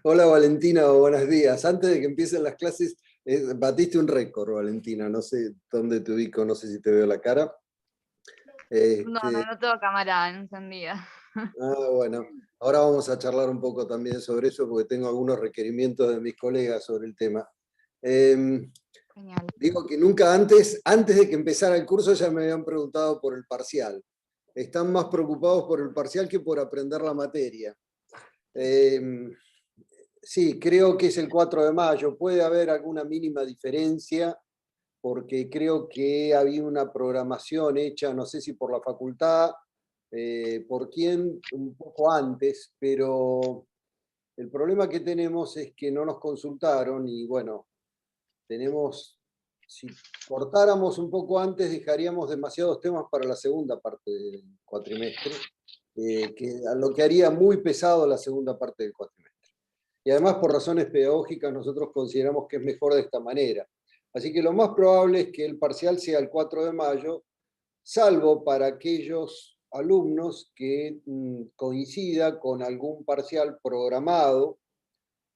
Hola Valentina, buenos días. Antes de que empiecen las clases, batiste un récord, Valentina. No sé dónde te ubico, no sé si te veo la cara. No, Este, no tengo cámara encendida. bueno, ahora vamos a charlar un poco también sobre eso porque tengo algunos requerimientos de mis colegas sobre el tema. Eh, Genial. Digo que nunca antes de que empezara el curso ya me habían preguntado por el parcial. Están más preocupados por el parcial que por aprender la materia. Eh, Sí, creo que es el 4 de mayo. Puede haber alguna mínima diferencia porque creo que había una programación hecha, no sé si por la facultad, por quién, un poco antes, pero el problema que tenemos es que no nos consultaron y bueno, si cortáramos un poco antes, dejaríamos demasiados temas para la segunda parte del cuatrimestre, lo que haría muy pesado la segunda parte del cuatrimestre. Y además, por razones pedagógicas, nosotros consideramos que es mejor de esta manera. Así que lo más probable es que el parcial sea el 4 de mayo, salvo para aquellos alumnos que coincida con algún parcial programado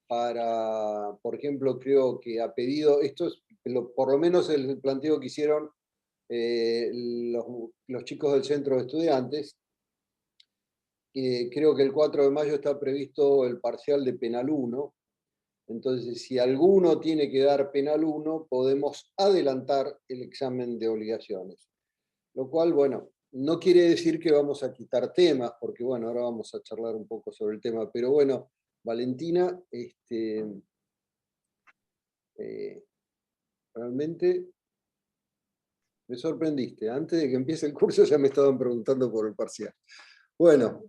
para, por ejemplo, creo que a pedido, esto es por lo menos el planteo que hicieron los chicos del centro de estudiantes. Creo que el 4 de mayo está previsto el parcial de Penal 1. Entonces, si alguno tiene que dar penal 1, podemos adelantar el examen de obligaciones. Lo cual, bueno, no quiere decir que vamos a quitar temas, porque bueno, ahora vamos a charlar un poco sobre el tema. Pero bueno, Valentina, realmente me sorprendiste. Antes de que empiece el curso ya me estaban preguntando por el parcial. Bueno,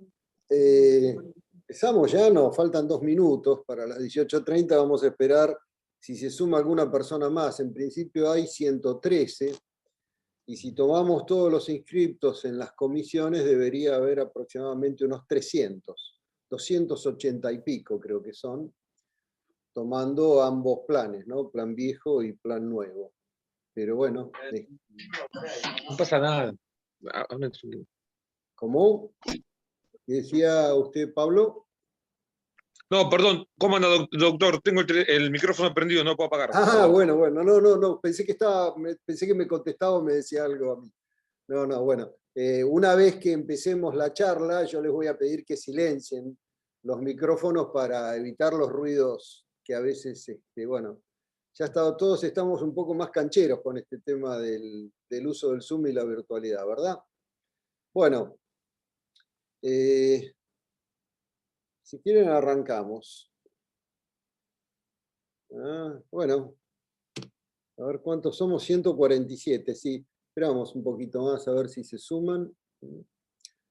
empezamos ya, nos faltan 2 minutos para las 18:30, vamos a esperar si se suma alguna persona más. En principio hay 113, y si tomamos todos los inscriptos en las comisiones debería haber aproximadamente unos 300, 280 y pico creo que son, tomando ambos planes, ¿no? Plan viejo y plan nuevo. Pero bueno, No pasa nada. ¿cómo decía usted, Pablo? No, perdón, ¿cómo anda, doctor? Tengo el micrófono prendido, no puedo apagar. Ah, bueno, no, pensé que me contestaba o me decía algo a mí. No, bueno, una vez que empecemos la charla, yo les voy a pedir que silencien los micrófonos para evitar los ruidos que a veces, bueno, todos estamos un poco más cancheros con este tema del uso del Zoom y la virtualidad, ¿verdad? Bueno, si quieren arrancamos. Bueno, a ver cuántos somos, 147, sí. Esperamos un poquito más a ver si se suman.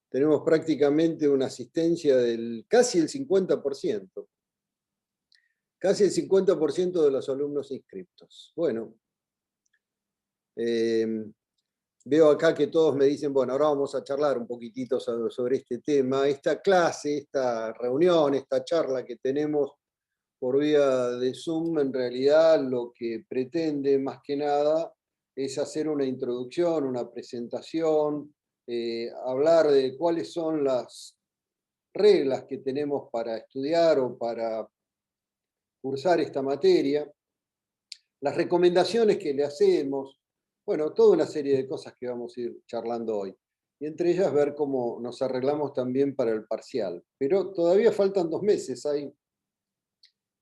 Tenemos prácticamente una asistencia del casi el 50%. Casi el 50% de los alumnos inscriptos. Bueno, veo acá que todos me dicen, bueno, ahora vamos a charlar un poquitito sobre este tema. Esta clase, esta reunión, esta charla que tenemos por vía de Zoom, en realidad lo que pretende más que nada es hacer una introducción, una presentación, hablar de cuáles son las reglas que tenemos para estudiar o para cursar esta materia, las recomendaciones que le hacemos, bueno, toda una serie de cosas que vamos a ir charlando hoy. Y entre ellas ver cómo nos arreglamos también para el parcial. Pero todavía faltan 2 meses, hay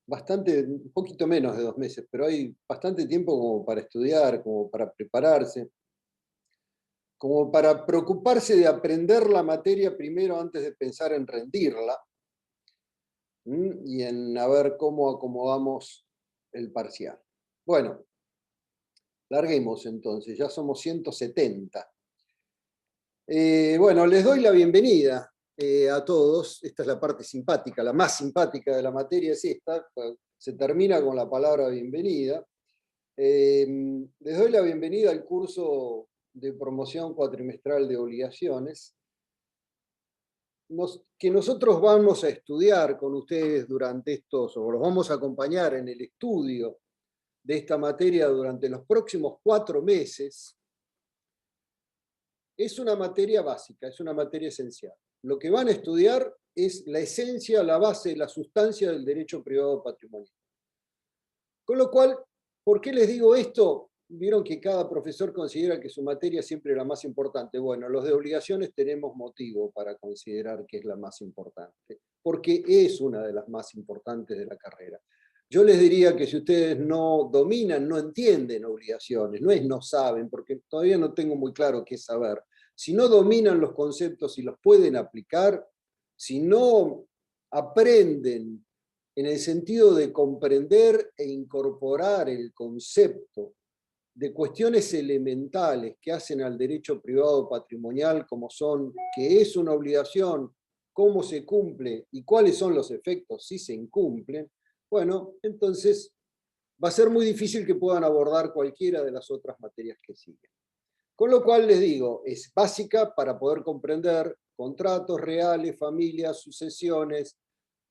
bastante, un poquito menos de 2 meses, pero hay bastante tiempo como para estudiar, como para prepararse, como para preocuparse de aprender la materia primero antes de pensar en rendirla, y en a ver cómo acomodamos el parcial. Bueno, larguemos entonces, ya somos 170. Bueno, les doy la bienvenida a todos. Esta es la parte simpática, la más simpática de la materia es esta, se termina con la palabra bienvenida. Les doy la bienvenida al curso de promoción cuatrimestral de obligaciones, que nosotros vamos a estudiar con ustedes durante estos, o los vamos a acompañar en el estudio de esta materia durante los próximos 4 meses. Es una materia básica, es una materia esencial. Lo que van a estudiar es la esencia, la base, la sustancia del derecho privado patrimonial. Con lo cual, ¿por qué les digo esto? Vieron que cada profesor considera que su materia siempre es la más importante. Bueno, los de obligaciones tenemos motivo para considerar que es la más importante, porque es una de las más importantes de la carrera. Yo les diría que si ustedes no dominan, no entienden obligaciones, no es no saben, porque todavía no tengo muy claro qué es saber. Si no dominan los conceptos y los pueden aplicar, si no aprenden en el sentido de comprender e incorporar el concepto de cuestiones elementales que hacen al derecho privado patrimonial, como son qué es una obligación, cómo se cumple y cuáles son los efectos si se incumplen, bueno, entonces va a ser muy difícil que puedan abordar cualquiera de las otras materias que siguen. Con lo cual les digo, es básica para poder comprender contratos reales, familias, sucesiones,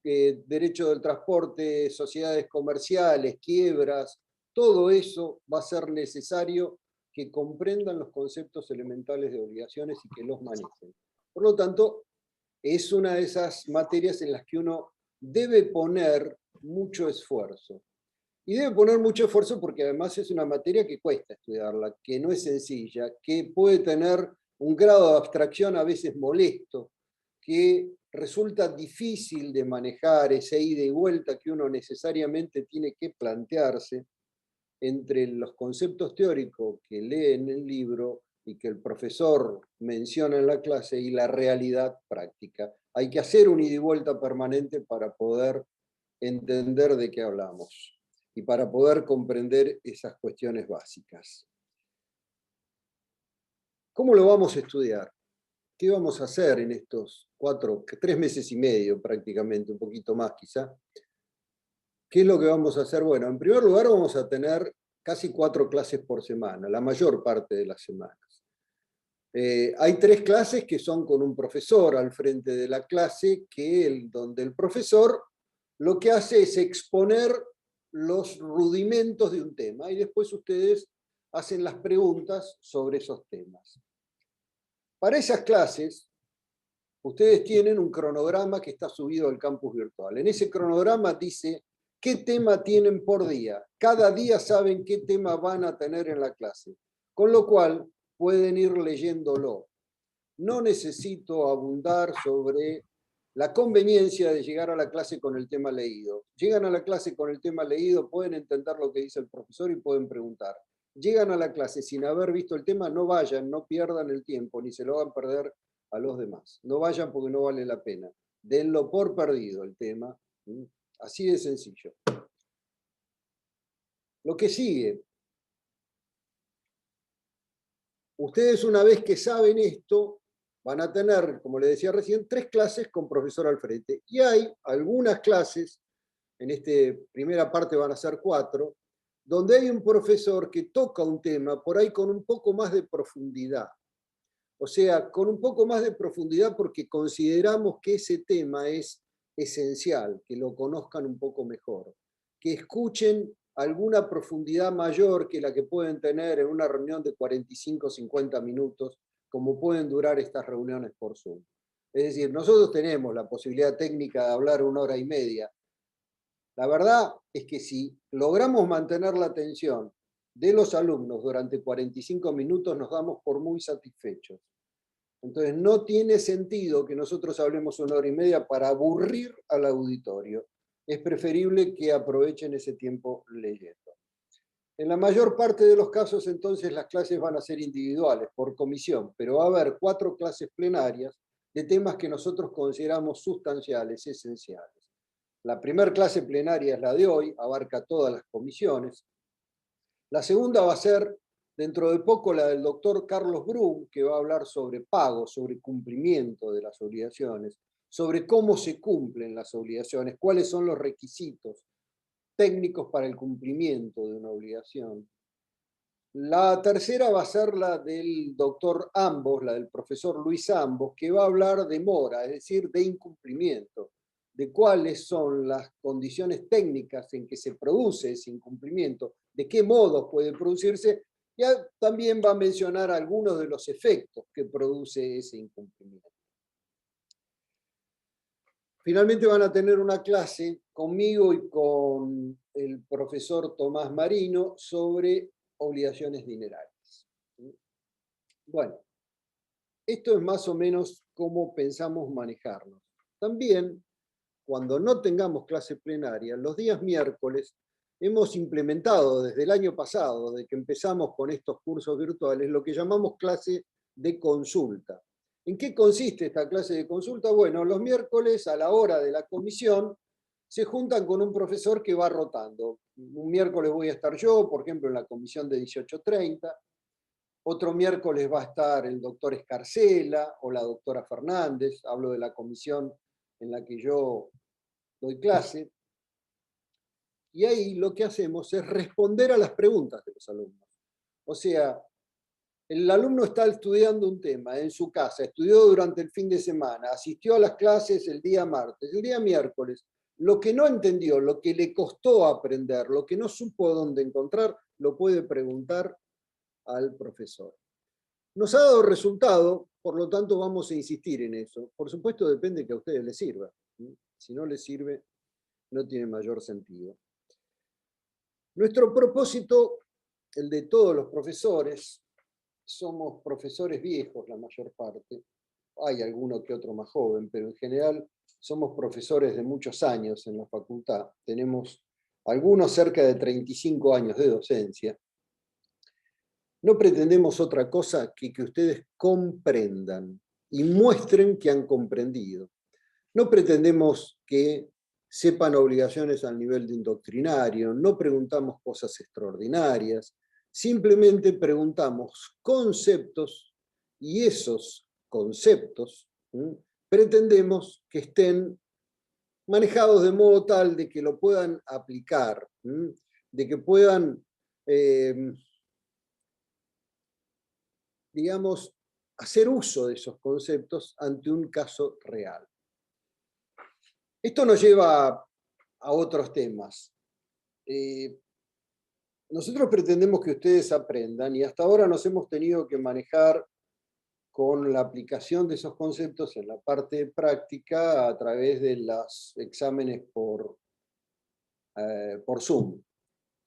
derecho del transporte, sociedades comerciales, quiebras, todo eso va a ser necesario que comprendan los conceptos elementales de obligaciones y que los manejen. Por lo tanto, es una de esas materias en las que uno debe poner mucho esfuerzo. Y debe poner mucho esfuerzo porque además es una materia que cuesta estudiarla, que no es sencilla, que puede tener un grado de abstracción a veces molesto, que resulta difícil de manejar ese ida y vuelta que uno necesariamente tiene que plantearse entre los conceptos teóricos que lee en el libro y que el profesor menciona en la clase y la realidad práctica. Hay que hacer un ida y vuelta permanente para poder entender de qué hablamos y para poder comprender esas cuestiones básicas. ¿Cómo lo vamos a estudiar? ¿Qué vamos a hacer en estos 3 meses y medio prácticamente, un poquito más quizá? ¿Qué es lo que vamos a hacer? Bueno, en primer lugar vamos a tener casi 4 clases por semana, la mayor parte de las semanas. Hay 3 clases que son con un profesor al frente de la clase, donde el profesor lo que hace es exponer los rudimentos de un tema y después ustedes hacen las preguntas sobre esos temas. Para esas clases, ustedes tienen un cronograma que está subido al campus virtual. En ese cronograma dice qué tema tienen por día. Cada día saben qué tema van a tener en la clase, con lo cual pueden ir leyéndolo. No necesito abundar sobre la conveniencia de llegar a la clase con el tema leído. Llegan a la clase con el tema leído, pueden entender lo que dice el profesor y pueden preguntar. Llegan a la clase sin haber visto el tema, no vayan, no pierdan el tiempo, ni se lo hagan perder a los demás. No vayan porque no vale la pena. Denlo por perdido el tema. Así de sencillo. Lo que sigue. Ustedes una vez que saben esto, van a tener, como les decía recién, 3 clases con profesor al frente. Y hay algunas clases, en esta primera parte van a ser 4, donde hay un profesor que toca un tema por ahí con un poco más de profundidad. O sea, con un poco más de profundidad porque consideramos que ese tema es esencial, que lo conozcan un poco mejor, que escuchen alguna profundidad mayor que la que pueden tener en una reunión de 45 o 50 minutos, como pueden durar estas reuniones por Zoom. Es decir, nosotros tenemos la posibilidad técnica de hablar 1 hora y media. La verdad es que si logramos mantener la atención de los alumnos durante 45 minutos, nos damos por muy satisfechos. Entonces no tiene sentido que nosotros hablemos 1 hora y media para aburrir al auditorio. Es preferible que aprovechen ese tiempo leyendo. En la mayor parte de los casos, entonces, las clases van a ser individuales, por comisión, pero va a haber 4 clases plenarias de temas que nosotros consideramos sustanciales, esenciales. La primera clase plenaria es la de hoy, abarca todas las comisiones. La segunda va a ser, dentro de poco, la del doctor Carlos Brum, que va a hablar sobre pago, sobre cumplimiento de las obligaciones, sobre cómo se cumplen las obligaciones, cuáles son los requisitos técnicos para el cumplimiento de una obligación. La tercera va a ser la del doctor Ambos, la del profesor Luis Ambos, que va a hablar de mora, es decir, de incumplimiento, de cuáles son las condiciones técnicas en que se produce ese incumplimiento, de qué modos puede producirse, y también va a mencionar algunos de los efectos que produce ese incumplimiento. Finalmente van a tener una clase conmigo y con el profesor Tomás Marino sobre obligaciones dinerarias. Bueno, esto es más o menos cómo pensamos manejarnos. También, cuando no tengamos clase plenaria, los días miércoles hemos implementado desde el año pasado, desde que empezamos con estos cursos virtuales, lo que llamamos clase de consulta. ¿En qué consiste esta clase de consulta? Bueno, los miércoles a la hora de la comisión se juntan con un profesor que va rotando. Un miércoles voy a estar yo, por ejemplo, en la comisión de 18:30. Otro miércoles va a estar el doctor Escarcela o la doctora Fernández. Hablo de la comisión en la que yo doy clase. Y ahí lo que hacemos es responder a las preguntas de los alumnos. O sea, el alumno está estudiando un tema en su casa, estudió durante el fin de semana, asistió a las clases el día martes, el día miércoles. Lo que no entendió, lo que le costó aprender, lo que no supo dónde encontrar, lo puede preguntar al profesor. Nos ha dado resultado, por lo tanto vamos a insistir en eso. Por supuesto depende que a ustedes les sirva. Si no les sirve, no tiene mayor sentido. Nuestro propósito, el de todos los profesores, somos profesores viejos la mayor parte, hay alguno que otro más joven, pero en general somos profesores de muchos años en la facultad, tenemos algunos cerca de 35 años de docencia. No pretendemos otra cosa que ustedes comprendan y muestren que han comprendido. No pretendemos que sepan obligaciones al nivel de un doctrinario, no preguntamos cosas extraordinarias, simplemente preguntamos conceptos y esos conceptos pretendemos que estén manejados de modo tal de que lo puedan aplicar, de que puedan, digamos, hacer uso de esos conceptos ante un caso real. Esto nos lleva a otros temas. Nosotros pretendemos que ustedes aprendan y hasta ahora nos hemos tenido que manejar con la aplicación de esos conceptos en la parte práctica a través de los exámenes por Zoom.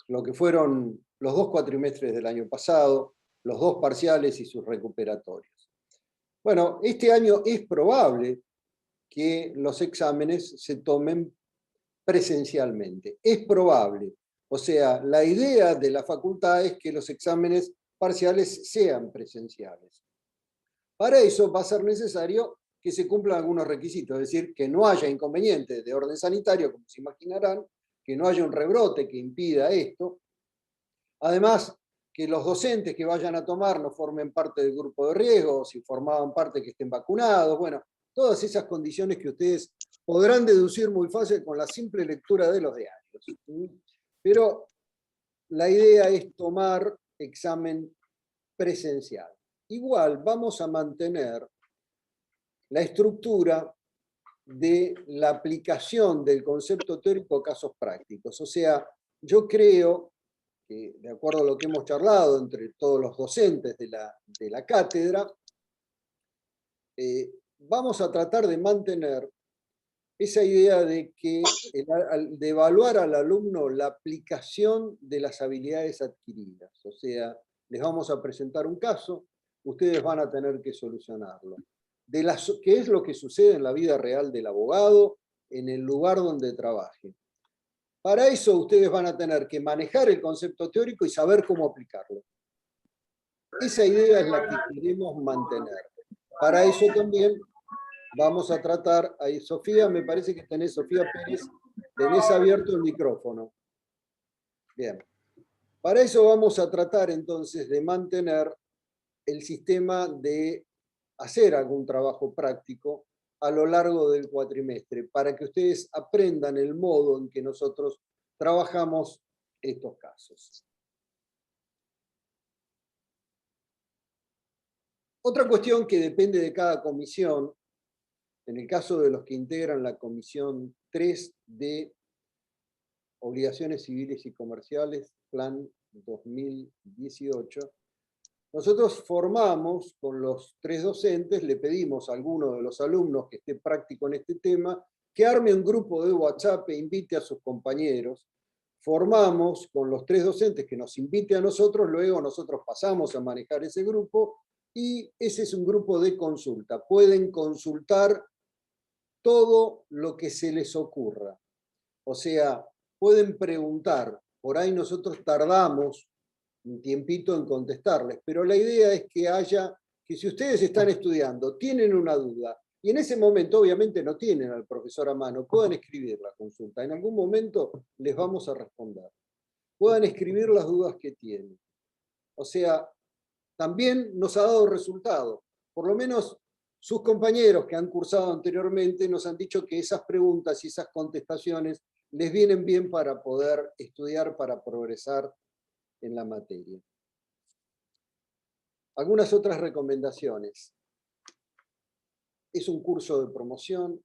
Lo que fueron los 2 cuatrimestres del año pasado, los 2 parciales y sus recuperatorios. Bueno, este año es probable que los exámenes se tomen presencialmente. Es probable. O sea, la idea de la facultad es que los exámenes parciales sean presenciales. Para eso va a ser necesario que se cumplan algunos requisitos, es decir, que no haya inconvenientes de orden sanitario, como se imaginarán, que no haya un rebrote que impida esto. Además, que los docentes que vayan a tomar no formen parte del grupo de riesgo, si formaban parte que estén vacunados, bueno, todas esas condiciones que ustedes podrán deducir muy fácil con la simple lectura de los diarios. Pero la idea es tomar examen presencial. Igual vamos a mantener la estructura de la aplicación del concepto teórico a casos prácticos. O sea, yo creo que, de acuerdo a lo que hemos charlado entre todos los docentes de la cátedra, vamos a tratar de mantener esa idea de evaluar al alumno la aplicación de las habilidades adquiridas. O sea, les vamos a presentar un caso, ustedes van a tener que solucionarlo. ¿Qué es lo que sucede en la vida real del abogado, en el lugar donde trabaje? Para eso ustedes van a tener que manejar el concepto teórico y saber cómo aplicarlo. Esa idea es la que queremos mantener. Para eso también vamos a tratar, ahí Sofía, me parece que tenés, Sofía Pérez, tenés abierto el micrófono. Bien. Para eso vamos a tratar entonces de mantener el sistema de hacer algún trabajo práctico a lo largo del cuatrimestre, para que ustedes aprendan el modo en que nosotros trabajamos estos casos. Otra cuestión que depende de cada comisión, en el caso de los que integran la comisión 3 de Obligaciones Civiles y Comerciales, Plan 2018, nosotros formamos con los 3 docentes, le pedimos a alguno de los alumnos que esté práctico en este tema, que arme un grupo de WhatsApp e invite a sus compañeros. Formamos con los 3 docentes que nos invite a nosotros, luego nosotros pasamos a manejar ese grupo y ese es un grupo de consulta. Pueden consultar todo lo que se les ocurra. O sea, pueden preguntar. Por ahí nosotros tardamos un tiempito en contestarles, pero la idea es que si ustedes están estudiando, tienen una duda, y en ese momento obviamente no tienen al profesor a mano, puedan escribir la consulta. En algún momento les vamos a responder. Puedan escribir las dudas que tienen. O sea, también nos ha dado resultado. Por lo menos sus compañeros que han cursado anteriormente nos han dicho que esas preguntas y esas contestaciones les vienen bien para poder estudiar, para progresar en la materia. Algunas otras recomendaciones. Es un curso de promoción.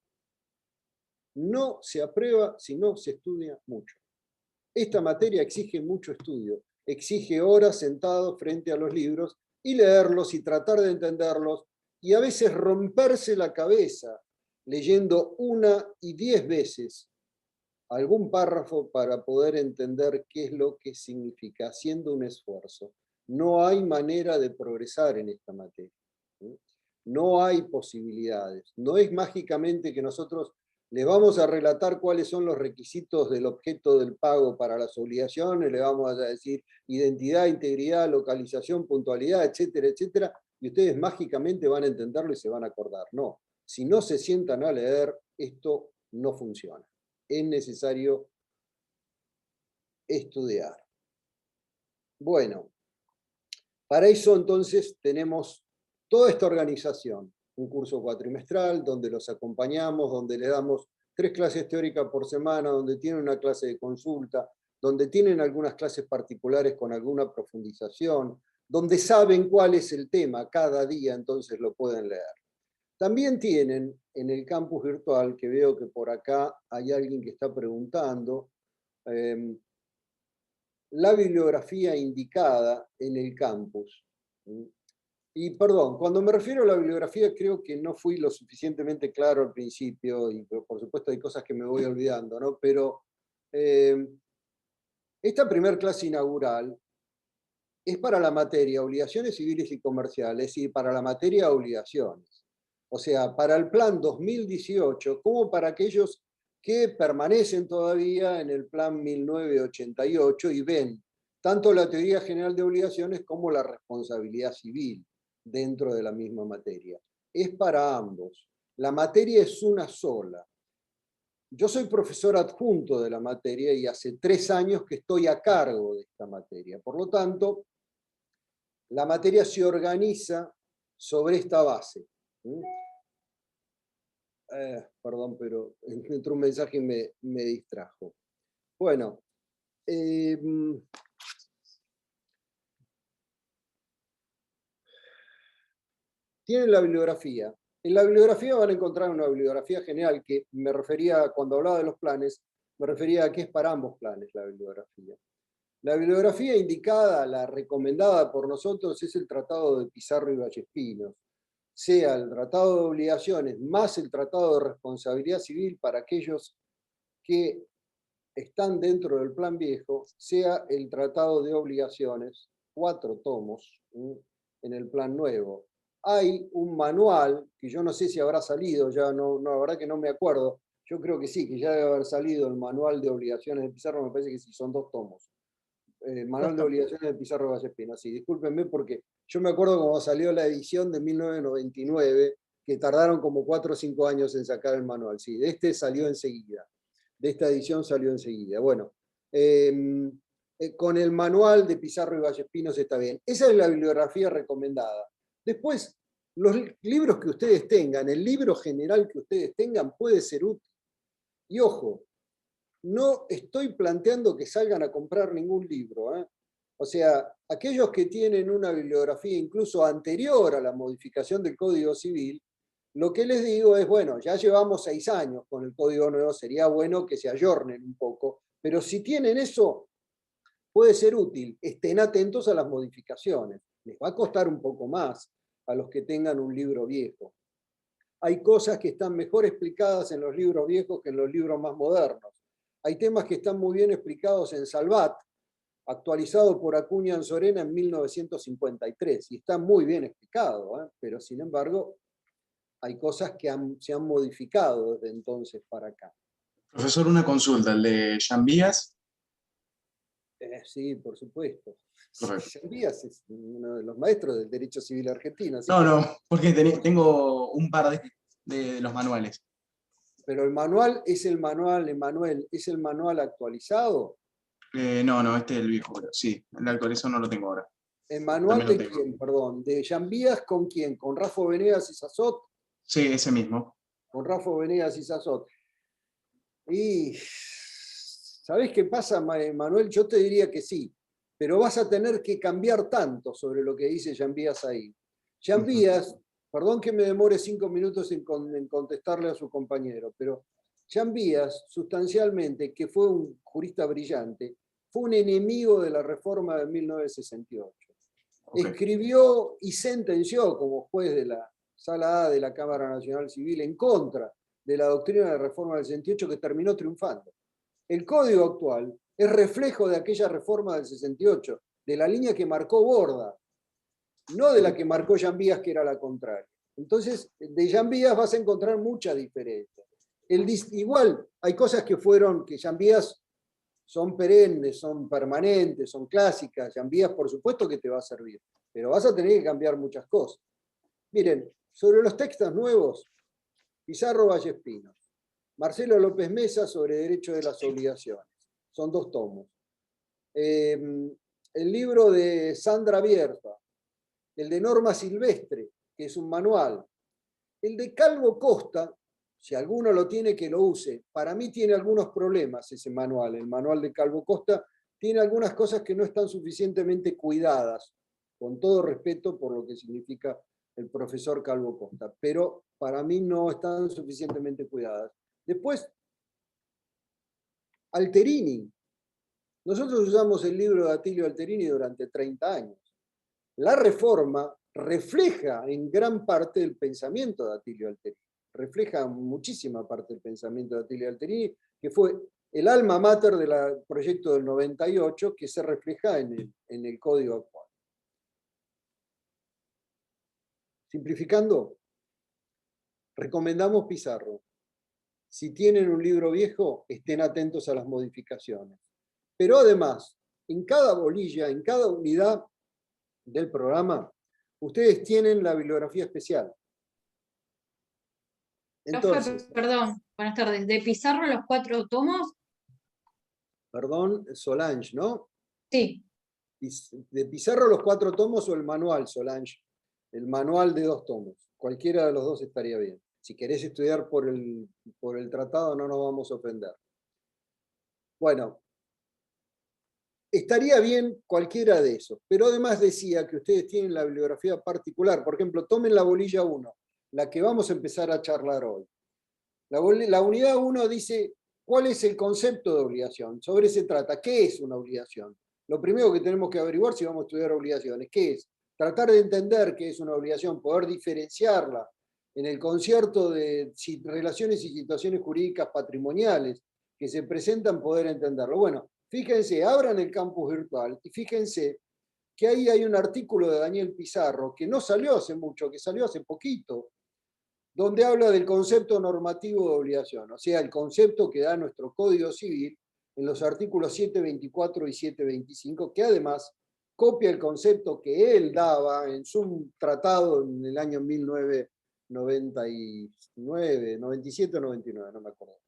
No se aprueba si no se estudia mucho. Esta materia exige mucho estudio, exige horas sentado frente a los libros y leerlos y tratar de entenderlos y a veces romperse la cabeza leyendo 1 y 10 veces algún párrafo para poder entender qué es lo que significa, haciendo un esfuerzo. No hay manera de progresar en esta materia. No hay posibilidades. No es mágicamente que nosotros les vamos a relatar cuáles son los requisitos del objeto del pago para las obligaciones, le vamos a decir identidad, integridad, localización, puntualidad, etcétera, etcétera, y ustedes mágicamente van a entenderlo y se van a acordar. No, si no se sientan a leer, esto no funciona. Es necesario estudiar. Bueno, para eso entonces tenemos toda esta organización, un curso cuatrimestral donde los acompañamos, donde les damos 3 clases teóricas por semana, donde tienen una clase de consulta, donde tienen algunas clases particulares con alguna profundización, donde saben cuál es el tema cada día, entonces lo pueden leer. También tienen en el campus virtual, que veo que por acá hay alguien que está preguntando, la bibliografía indicada en el campus. Y perdón, cuando me refiero a la bibliografía creo que no fui lo suficientemente claro al principio, y por supuesto hay cosas que me voy olvidando, ¿no? Pero esta primera clase inaugural es para la materia obligaciones civiles y comerciales y para la materia obligaciones. O sea, para el plan 2018, como para aquellos que permanecen todavía en el plan 1988 y ven tanto la teoría general de obligaciones como la responsabilidad civil dentro de la misma materia. Es para ambos. La materia es una sola. Yo soy profesor adjunto de la materia y hace 3 años que estoy a cargo de esta materia. Por lo tanto, la materia se organiza sobre esta base. Perdón, pero entró un mensaje y me distrajo. Bueno, tienen la bibliografía. En la bibliografía van a encontrar una bibliografía general que me refería, cuando hablaba de los planes, me refería a que es para ambos planes la bibliografía. La bibliografía indicada, la recomendada por nosotros, es el Tratado de Pizarro y Vallespinos, sea el Tratado de Obligaciones más el Tratado de Responsabilidad Civil para aquellos que están dentro del plan viejo, sea el Tratado de Obligaciones, 4 tomos, en el plan nuevo. Hay un manual, que yo no sé si habrá salido, ya no, la verdad que no me acuerdo, yo creo que sí, que ya debe haber salido el manual de obligaciones de Pizarro, me parece que sí, son 2 tomos. Manual de obligaciones de Pizarro Vallespino, sí, discúlpenme porque yo me acuerdo cuando salió la edición de 1999, que tardaron como 4 o 5 años en sacar el manual, sí, de este salió enseguida, de esta edición salió enseguida. Bueno, con el manual de Pizarro y Vallespinos está bien. Esa es la bibliografía recomendada. Después, los libros que ustedes tengan, el libro general que ustedes tengan puede ser útil. Y ojo, no estoy planteando que salgan a comprar ningún libro. O sea, aquellos que tienen una bibliografía incluso anterior a la modificación del Código Civil, lo que les digo es, bueno, ya llevamos 6 años con el Código Nuevo, sería bueno que se ayornen un poco, pero si tienen eso, puede ser útil. Estén atentos a las modificaciones. Les va a costar un poco más a los que tengan un libro viejo. hay cosas que están mejor explicadas en los libros viejos que en los libros más modernos. Hay temas que están muy bien explicados en Salvat, actualizado por Acuña Anzorena en 1953, y está muy bien explicado, pero sin embargo hay cosas que se han modificado desde entonces para acá. Profesor, una consulta, ¿el de Jean Vías? Sí, por supuesto. Correcto. Jean Vías es uno de los maestros del derecho civil argentino. No, porque tengo un par de los manuales. Pero el manual es el manual, Emanuel, ¿es el manual actualizado? No, este es el viejo, pero sí, el actualizado no lo tengo ahora. ¿El manual de quién, perdón? ¿De Jean Vías con quién? ¿Con Rafa Venegas y Sazot? Sí, ese mismo. Con Rafa Venegas y Sazot. Y, ¿sabés qué pasa, Manuel? Yo te diría que sí, pero vas a tener que cambiar tanto sobre lo que dice Jean Vías ahí. Jean Vías, perdón que me demore 5 minutos en contestarle a su compañero, pero Jean Vías, sustancialmente, que fue un jurista brillante, fue un enemigo de la reforma de 1968. Okay. Escribió y sentenció como juez de la Sala A de la Cámara Nacional Civil en contra de la doctrina de reforma del 68 que terminó triunfando. El código actual es reflejo de aquella reforma del 68, de la línea que marcó Borda, no de la que marcó Jean Vías, que era la contraria. Entonces, de Jean Vías vas a encontrar mucha diferencia. Igual, hay cosas que Jean Vías son perennes, son permanentes, son clásicas. Jean Vías, por supuesto que te va a servir, pero vas a tener que cambiar muchas cosas. Miren, sobre los textos nuevos, Pizarro Vallespino, Marcelo López Mesa sobre Derecho de las Obligaciones. Son 2 tomos. El libro de Sandra Bierta, el de Norma Silvestre, que es un manual. El de Calvo Costa, si alguno lo tiene, que lo use. Para mí tiene algunos problemas ese manual. El manual de Calvo Costa tiene algunas cosas que no están suficientemente cuidadas, con todo respeto por lo que significa el profesor Calvo Costa, pero para mí no están suficientemente cuidadas. Después, Alterini. Nosotros usamos el libro de Atilio Alterini durante 30 años. La reforma refleja en gran parte el pensamiento de Atilio Alterini. Refleja muchísima parte del pensamiento de Atilio Alterini, que fue el alma mater del proyecto del 98, que se refleja en el código actual. Simplificando, recomendamos Pizarro. Si tienen un libro viejo, estén atentos a las modificaciones. Pero además, en cada bolilla, en cada unidad del programa, ustedes tienen la bibliografía especial. Entonces, perdón, buenas tardes. ¿De Pizarro los 4 tomos? Perdón, Solange, ¿no? Sí. ¿De Pizarro los 4 tomos o el manual, Solange? El manual de 2 tomos. Cualquiera de los dos estaría bien. Si querés estudiar por el tratado, no nos vamos a ofender. Bueno, estaría bien cualquiera de esos, pero además decía que ustedes tienen la bibliografía particular. Por ejemplo, tomen la bolilla 1, la que vamos a empezar a charlar hoy. La unidad 1 dice, ¿cuál es el concepto de obligación? Sobre eso se trata. ¿Qué es una obligación? Lo primero que tenemos que averiguar si vamos a estudiar obligaciones, ¿qué es? Tratar de entender qué es una obligación, poder diferenciarla en el concierto de relaciones y situaciones jurídicas patrimoniales que se presentan, poder entenderlo. Bueno, fíjense, abran el campus virtual y fíjense que ahí hay un artículo de Daniel Pizarro que no salió hace mucho, que salió hace poquito, donde habla del concepto normativo de obligación, o sea, el concepto que da nuestro Código Civil en los artículos 724 y 725, que además copia el concepto que él daba en su tratado en el año 1999, 97 o 99, no me acuerdo.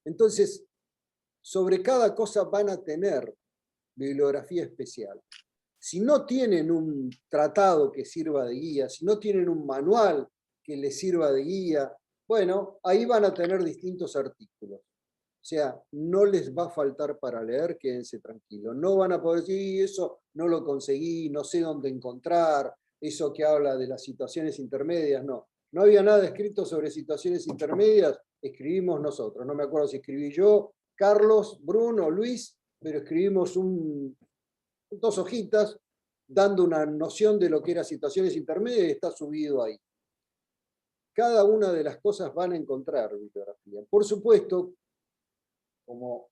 Entonces, sobre cada cosa van a tener bibliografía especial. Si no tienen un tratado que sirva de guía, si no tienen un manual que les sirva de guía, bueno, ahí van a tener distintos artículos. O sea, no les va a faltar para leer, quédense tranquilos. No van a poder decir, eso no lo conseguí, no sé dónde encontrar, eso que habla de las situaciones intermedias, no. No había nada escrito sobre situaciones intermedias, escribimos nosotros. No me acuerdo si escribí yo, Carlos, Bruno, Luis, pero escribimos 2 hojitas dando una noción de lo que eran situaciones intermedias y está subido ahí. cada una de las cosas van a encontrar bibliografía. Por supuesto, como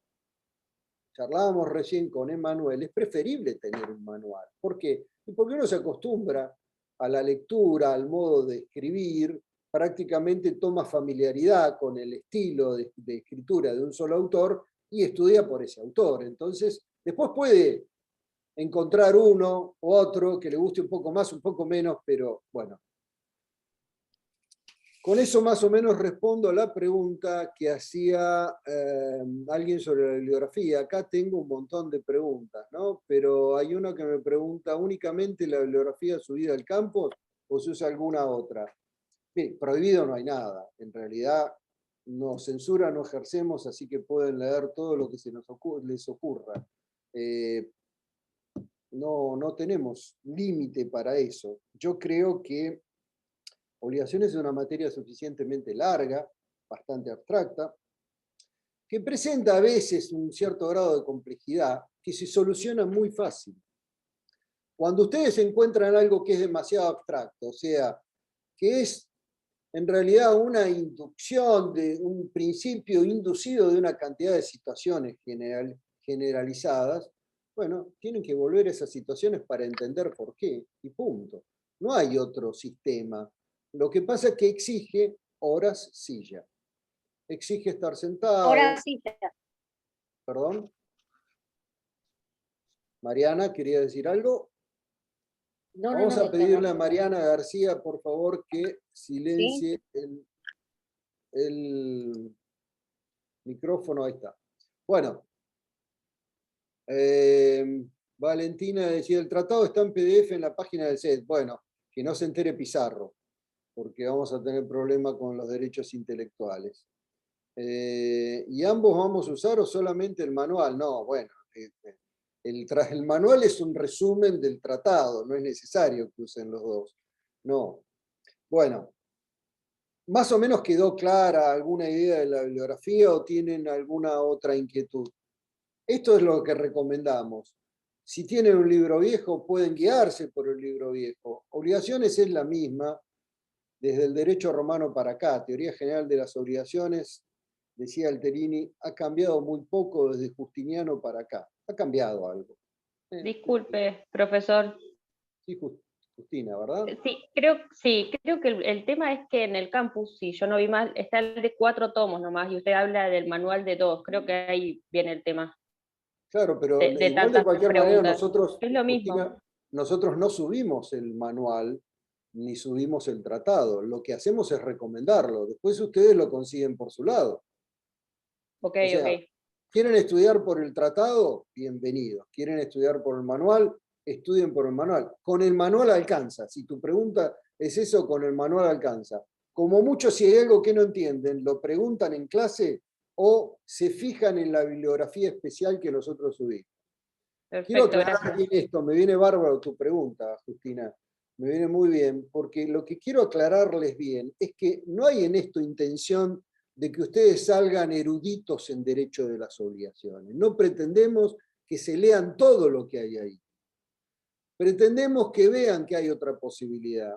charlábamos recién con Emanuel, es preferible tener un manual. ¿Por qué? Porque uno se acostumbra a la lectura, al modo de escribir, prácticamente toma familiaridad con el estilo de escritura de un solo autor y estudia por ese autor. Entonces, después puede encontrar uno u otro que le guste un poco más, un poco menos, pero bueno. Con eso más o menos respondo a la pregunta que hacía alguien sobre la bibliografía. Acá tengo un montón de preguntas, ¿no? Pero hay uno que me pregunta, ¿únicamente la bibliografía subida al campus o se usa alguna otra? Bien, prohibido no hay nada. En realidad, no censura, no ejercemos, así que pueden leer todo lo que les ocurra. No tenemos límite para eso. Yo creo que obligaciones es una materia suficientemente larga, bastante abstracta, que presenta a veces un cierto grado de complejidad que se soluciona muy fácil. Cuando ustedes encuentran algo que es demasiado abstracto, o sea, que es en realidad una inducción de un principio inducido de una cantidad de situaciones generalizadas, bueno, tienen que volver a esas situaciones para entender por qué, y punto. No hay otro sistema. Lo que pasa es que exige horas silla. Exige estar sentado. Horas silla. ¿Perdón? Mariana, ¿quería decir algo? Vamos a pedirle a Mariana García, por favor, que silencie el micrófono. Ahí está. Bueno. Valentina decía, el tratado está en PDF en la página del CED. Bueno, que no se entere Pizarro, porque vamos a tener problema con los derechos intelectuales. ¿Y ambos vamos a usar o solamente el manual? No, bueno, el manual es un resumen del tratado, no es necesario que usen los dos. No. Bueno, ¿más o menos quedó clara alguna idea de la bibliografía o tienen alguna otra inquietud? Esto es lo que recomendamos. Si tienen un libro viejo, pueden guiarse por el libro viejo. Obligaciones es la misma desde el derecho romano para acá. Teoría general de las obligaciones, decía Alterini, ha cambiado muy poco desde Justiniano para acá. Ha cambiado algo. Disculpe, profesor. Sí, Justina, ¿verdad? Sí, creo que el tema es que en el campus, si yo no vi mal, está el de 4 tomos nomás, y usted habla del manual de 2. Creo que ahí viene el tema. Claro, pero De igual de cualquier manera nosotros, es lo mismo. Justina, nosotros no subimos el manual ni subimos el tratado. Lo que hacemos es recomendarlo. Después ustedes lo consiguen por su lado. Ok, o sea, ok. ¿Quieren estudiar por el tratado? Bienvenidos. ¿Quieren estudiar por el manual? Estudien por el manual. Con el manual alcanza. Si tu pregunta es eso, con el manual alcanza. Como mucho, si hay algo que no entienden, lo preguntan en clase o se fijan en la bibliografía especial que nosotros subimos. Quiero Perfecto, aclarar gracias. bien esto. Me viene bárbaro tu pregunta, Justina. Me viene muy bien, porque lo que quiero aclararles bien es que no hay en esto intención de que ustedes salgan eruditos en derecho de las obligaciones. No pretendemos que se lean todo lo que hay ahí. Pretendemos que vean que hay otra posibilidad.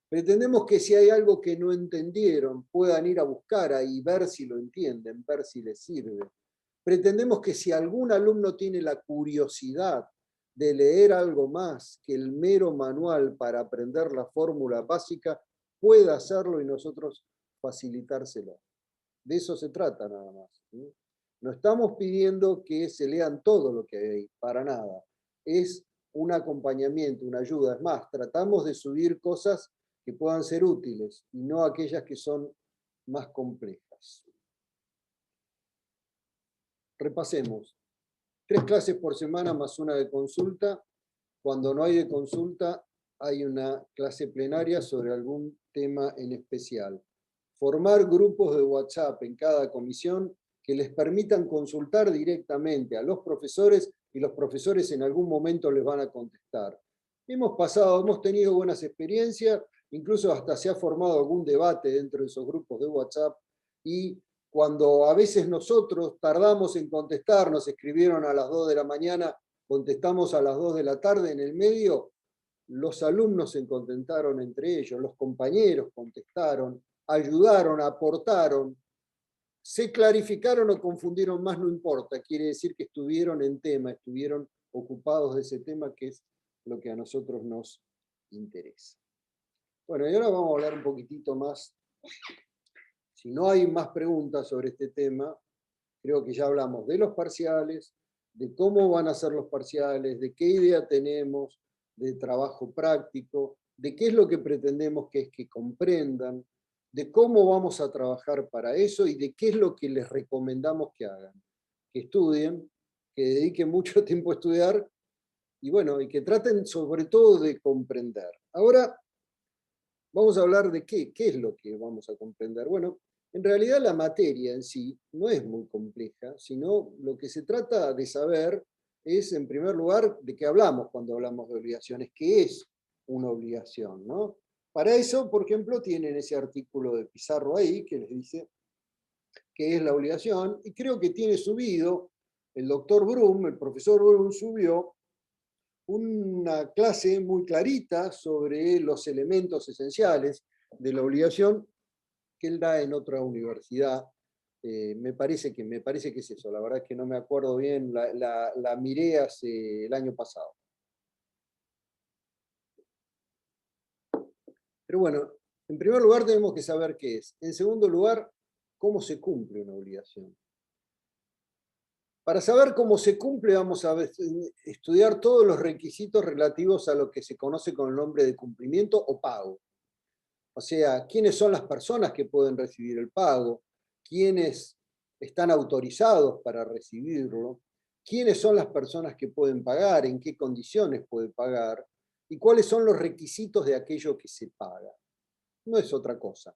Pretendemos que si hay algo que no entendieron, puedan ir a buscar ahí, ver si lo entienden, ver si les sirve. Pretendemos que si algún alumno tiene la curiosidad de leer algo más que el mero manual para aprender la fórmula básica, pueda hacerlo y nosotros facilitárselo. De eso se trata nada más. No estamos pidiendo que se lean todo lo que hay ahí, para nada. Es un acompañamiento, una ayuda. Es más, tratamos de subir cosas que puedan ser útiles y no aquellas que son más complejas. Repasemos. 3 clases por semana más una de consulta. Cuando no hay de consulta, hay una clase plenaria sobre algún tema en especial. Formar grupos de WhatsApp en cada comisión que les permitan consultar directamente a los profesores y los profesores en algún momento les van a contestar. Hemos tenido buenas experiencias, incluso hasta se ha formado algún debate dentro de esos grupos de WhatsApp y cuando a veces nosotros tardamos en contestar, nos escribieron a las 2 de la mañana, contestamos a las 2 de la tarde, en el medio, los alumnos se contentaron entre ellos, los compañeros contestaron, ayudaron, aportaron, se clarificaron o confundieron más, no importa, quiere decir que estuvieron en tema, estuvieron ocupados de ese tema, que es lo que a nosotros nos interesa. Bueno, y ahora vamos a hablar un poquitito más. Si no hay más preguntas sobre este tema, creo que ya hablamos de los parciales, de cómo van a ser los parciales, de qué idea tenemos de trabajo práctico, de qué es lo que pretendemos que comprendan, de cómo vamos a trabajar para eso y de qué es lo que les recomendamos que hagan. Que estudien, que dediquen mucho tiempo a estudiar y bueno, y que traten sobre todo de comprender. Ahora vamos a hablar de qué es lo que vamos a comprender. Bueno, en realidad la materia en sí no es muy compleja, sino lo que se trata de saber es, en primer lugar, de qué hablamos cuando hablamos de obligaciones, qué es una obligación, ¿no? Para eso, por ejemplo, tienen ese artículo de Pizarro ahí, que les dice qué es la obligación, y creo que tiene subido, el doctor Brum, el profesor Brum subió una clase muy clarita sobre los elementos esenciales de la obligación que él da en otra universidad. Me parece que es eso, la verdad es que no me acuerdo bien, la miré el año pasado. Pero bueno, en primer lugar tenemos que saber qué es. En segundo lugar, cómo se cumple una obligación. Para saber cómo se cumple, vamos a estudiar todos los requisitos relativos a lo que se conoce con el nombre de cumplimiento o pago. O sea, quiénes son las personas que pueden recibir el pago, quiénes están autorizados para recibirlo, quiénes son las personas que pueden pagar, en qué condiciones puede pagar, y cuáles son los requisitos de aquello que se paga. No es otra cosa.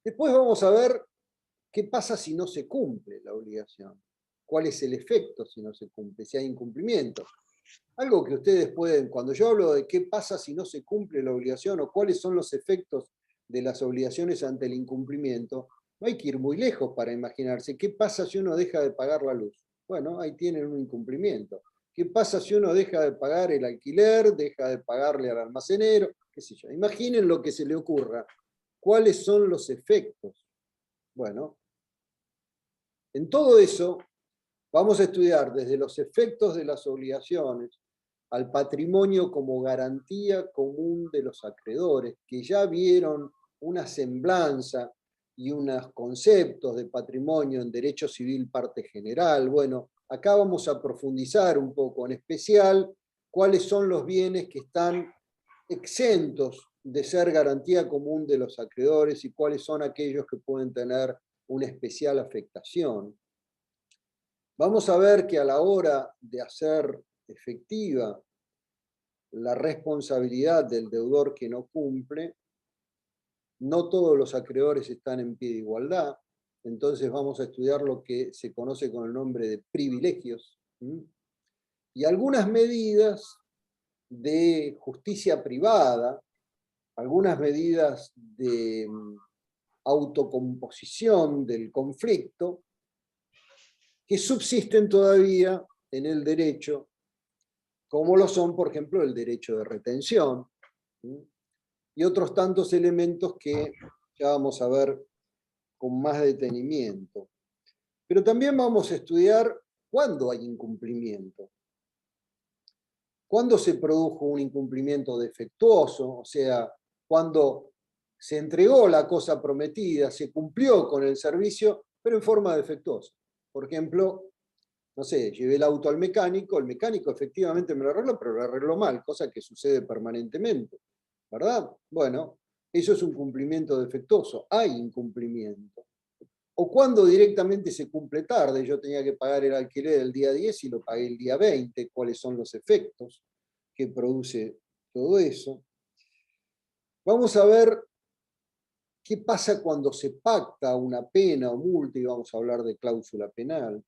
Después vamos a ver qué pasa si no se cumple la obligación. ¿Cuál es el efecto si no se cumple? Si hay incumplimiento. Algo que ustedes pueden, cuando yo hablo de qué pasa si no se cumple la obligación o cuáles son los efectos de las obligaciones ante el incumplimiento, no hay que ir muy lejos para imaginarse qué pasa si uno deja de pagar la luz. Bueno, ahí tienen un incumplimiento. ¿Qué pasa si uno deja de pagar el alquiler, deja de pagarle al almacenero? ¿Qué sé yo? Imaginen lo que se le ocurra. ¿Cuáles son los efectos? Bueno, en todo eso vamos a estudiar desde los efectos de las obligaciones al patrimonio como garantía común de los acreedores, que ya vieron una semblanza y unos conceptos de patrimonio en derecho civil parte general. Bueno, acá vamos a profundizar un poco, en especial, cuáles son los bienes que están exentos de ser garantía común de los acreedores y cuáles son aquellos que pueden tener una especial afectación. Vamos a ver que a la hora de hacer efectiva la responsabilidad del deudor que no cumple, no todos los acreedores están en pie de igualdad, entonces vamos a estudiar lo que se conoce con el nombre de privilegios, y algunas medidas de justicia privada, algunas medidas de autocomposición del conflicto, que subsisten todavía en el derecho, como lo son, por ejemplo, el derecho de retención, y otros tantos elementos que ya vamos a ver con más detenimiento. Pero también vamos a estudiar cuándo hay incumplimiento. ¿Cuándo se produjo un incumplimiento defectuoso? O sea, cuando se entregó la cosa prometida, se cumplió con el servicio, pero en forma defectuosa. Por ejemplo, no sé, llevé el auto al mecánico, el mecánico efectivamente me lo arregló, pero lo arregló mal, cosa que sucede permanentemente, ¿verdad? Bueno, eso es un cumplimiento defectuoso, hay incumplimiento. O cuando directamente se cumple tarde, yo tenía que pagar el alquiler el día 10 y lo pagué el día 20, cuáles son los efectos que produce todo eso. Vamos a ver qué pasa cuando se pacta una pena o multa, y vamos a hablar de cláusula penal.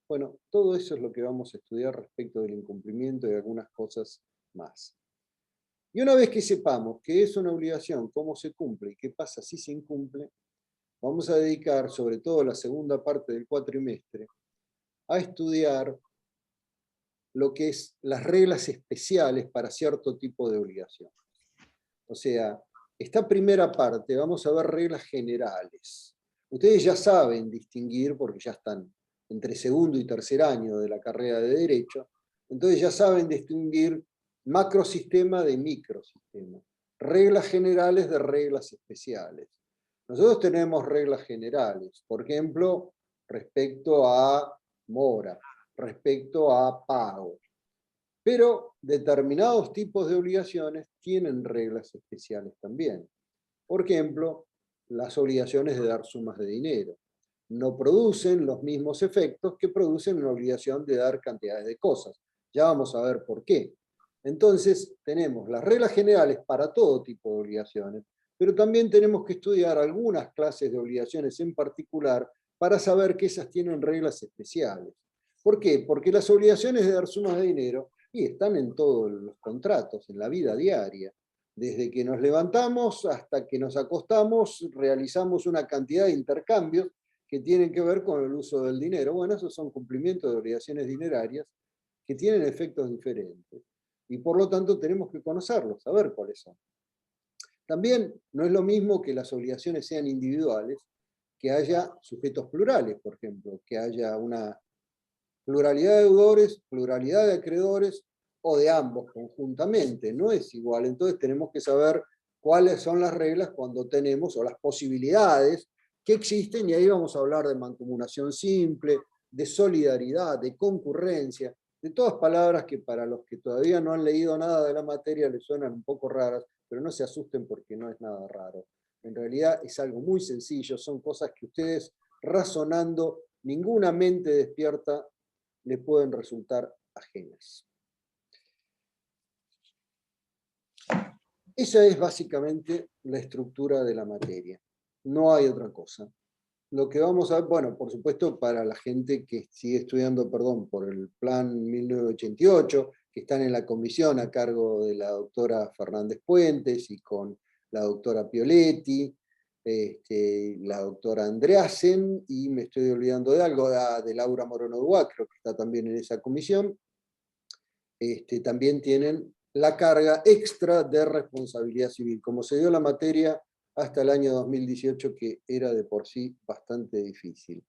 Bueno, todo eso es lo que vamos a estudiar respecto del incumplimiento y algunas cosas más. Y una vez que sepamos qué es una obligación, cómo se cumple y qué pasa si se incumple, vamos a dedicar, sobre todo la segunda parte del cuatrimestre, a estudiar lo que es las reglas especiales para cierto tipo de obligación. O sea, esta primera parte vamos a ver reglas generales. Ustedes ya saben distinguir, porque ya están entre segundo y tercer año de la carrera de Derecho, entonces ya saben distinguir macrosistema de microsistema, reglas generales de reglas especiales. Nosotros tenemos reglas generales, por ejemplo, respecto a mora, respecto a pago. Pero determinados tipos de obligaciones tienen reglas especiales también. Por ejemplo, las obligaciones de dar sumas de dinero. No producen los mismos efectos que producen una obligación de dar cantidades de cosas. Ya vamos a ver por qué. Entonces, tenemos las reglas generales para todo tipo de obligaciones, pero también tenemos que estudiar algunas clases de obligaciones en particular para saber que esas tienen reglas especiales. ¿Por qué? Porque las obligaciones de dar sumas de dinero están en todos los contratos, en la vida diaria. Desde que nos levantamos hasta que nos acostamos, realizamos una cantidad de intercambios que tienen que ver con el uso del dinero. Bueno, esos son cumplimientos de obligaciones dinerarias que tienen efectos diferentes. Y por lo tanto tenemos que conocerlos, saber cuáles son. También no es lo mismo que las obligaciones sean individuales, que haya sujetos plurales, por ejemplo, que haya una pluralidad de deudores, pluralidad de acreedores, o de ambos conjuntamente. No es igual. Entonces tenemos que saber cuáles son las reglas cuando tenemos, o las posibilidades que existen, y ahí vamos a hablar de mancomunación simple, de solidaridad, de concurrencia, de todas palabras que para los que todavía no han leído nada de la materia les suenan un poco raras, pero no se asusten porque no es nada raro. En realidad es algo muy sencillo, son cosas que ustedes razonando, ninguna mente despierta le pueden resultar ajenas. Esa es básicamente la estructura de la materia. No hay otra cosa. Lo que vamos a ver, bueno, por supuesto, para la gente que sigue estudiando, perdón, por el plan 1988, que están en la comisión a cargo de la doctora Fernández Puentes y con la doctora Pioletti, la doctora Andreasen, y me estoy olvidando de algo, de Laura Moreno Duá, creo que está también en esa comisión, también tienen la carga extra de responsabilidad civil, como se dio la materia hasta el año 2018, que era de por sí bastante difícil.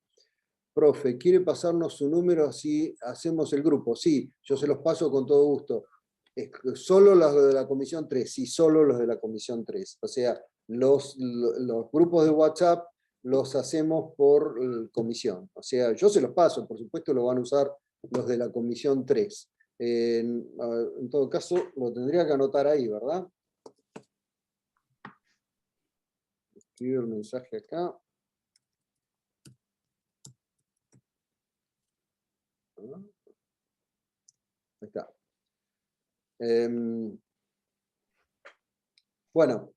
Profe, ¿quiere pasarnos su número si hacemos el grupo? Sí, yo se los paso con todo gusto. Solo los de la comisión 3, sí, solo los de la comisión 3. O sea, los grupos de WhatsApp los hacemos por comisión. O sea, yo se los paso, por supuesto lo van a usar los de la comisión 3. En todo caso, lo tendría que anotar ahí, ¿verdad? Escribo el mensaje acá. Ahí está. Bueno.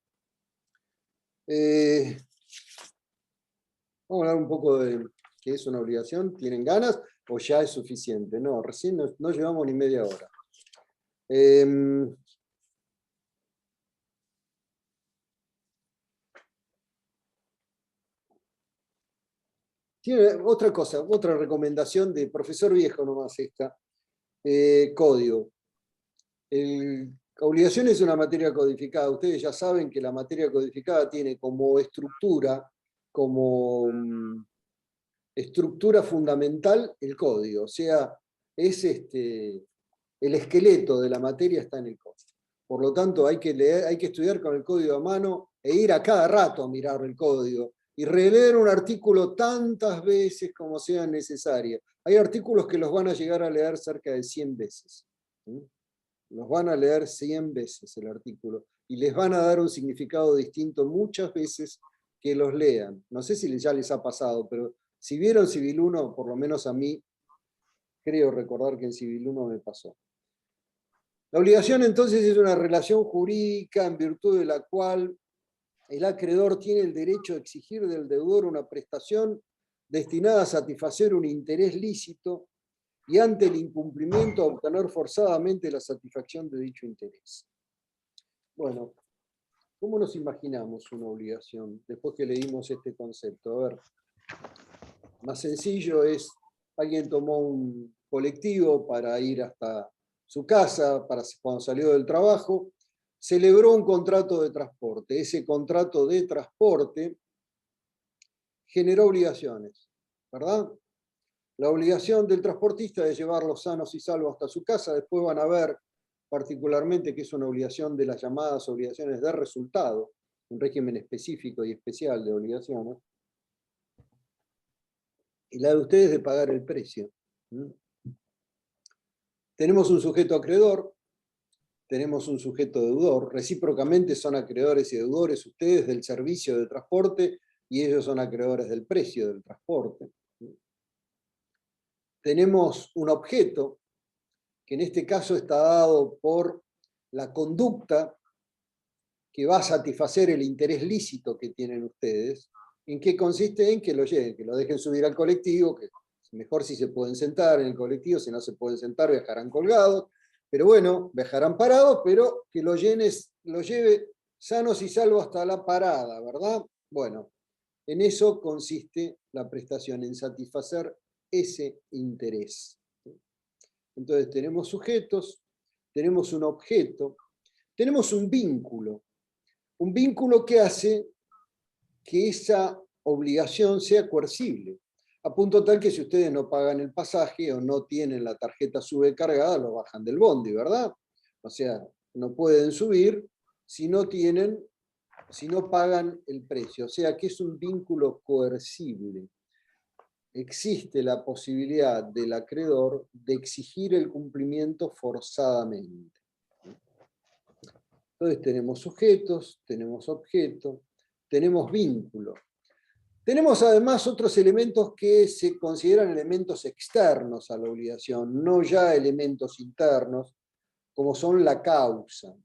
Vamos a hablar un poco de qué es una obligación. ¿Tienen ganas o ya es suficiente? No, recién no llevamos ni media hora. Tiene otra cosa, otra recomendación de profesor viejo nomás esta. Código. Obligación es una materia codificada. Ustedes ya saben que la materia codificada tiene como estructura fundamental el código. O sea, es el esqueleto de la materia está en el código. Por lo tanto, hay que leer, hay que estudiar con el código a mano e ir a cada rato a mirar el código y releer un artículo tantas veces como sea necesario. Hay artículos que los van a llegar a leer cerca de 100 veces. Los van a leer 100 veces el artículo y les van a dar un significado distinto muchas veces que los lean. No sé si ya les ha pasado, pero si vieron Civil 1, por lo menos a mí, creo recordar que en Civil 1 me pasó. La obligación entonces es una relación jurídica en virtud de la cual el acreedor tiene el derecho a exigir del deudor una prestación destinada a satisfacer un interés lícito y ante el incumplimiento a obtener forzadamente la satisfacción de dicho interés. Bueno, ¿cómo nos imaginamos una obligación después que leímos este concepto? A ver, más sencillo es, alguien tomó un colectivo para ir hasta su casa, cuando salió del trabajo, celebró un contrato de transporte. Ese contrato de transporte generó obligaciones, ¿verdad? La obligación del transportista es llevarlos sanos y salvos hasta su casa. Después van a ver particularmente que es una obligación de las llamadas obligaciones de resultado, un régimen específico y especial de obligaciones. Y la de ustedes de pagar el precio. Tenemos un sujeto acreedor, tenemos un sujeto deudor, recíprocamente son acreedores y deudores ustedes del servicio de transporte y ellos son acreedores del precio del transporte. Tenemos un objeto, que en este caso está dado por la conducta que va a satisfacer el interés lícito que tienen ustedes, en qué consiste en que lo lleven, que lo dejen subir al colectivo, que mejor si se pueden sentar en el colectivo, si no se pueden sentar viajarán colgados, pero bueno, viajarán parados, pero que lo lleve sanos y salvos hasta la parada, ¿verdad? Bueno, en eso consiste la prestación, en satisfacer ese interés. Entonces tenemos sujetos, tenemos un objeto, tenemos un vínculo que hace que esa obligación sea coercible, a punto tal que si ustedes no pagan el pasaje o no tienen la tarjeta subcargada, lo bajan del bondi, ¿verdad? O sea, no pueden subir si no pagan el precio. O sea, que es un vínculo coercible. Existe la posibilidad del acreedor de exigir el cumplimiento forzadamente. Entonces tenemos sujetos, tenemos objeto, tenemos vínculo. Tenemos además otros elementos que se consideran elementos externos a la obligación, no ya elementos internos, como son la causa.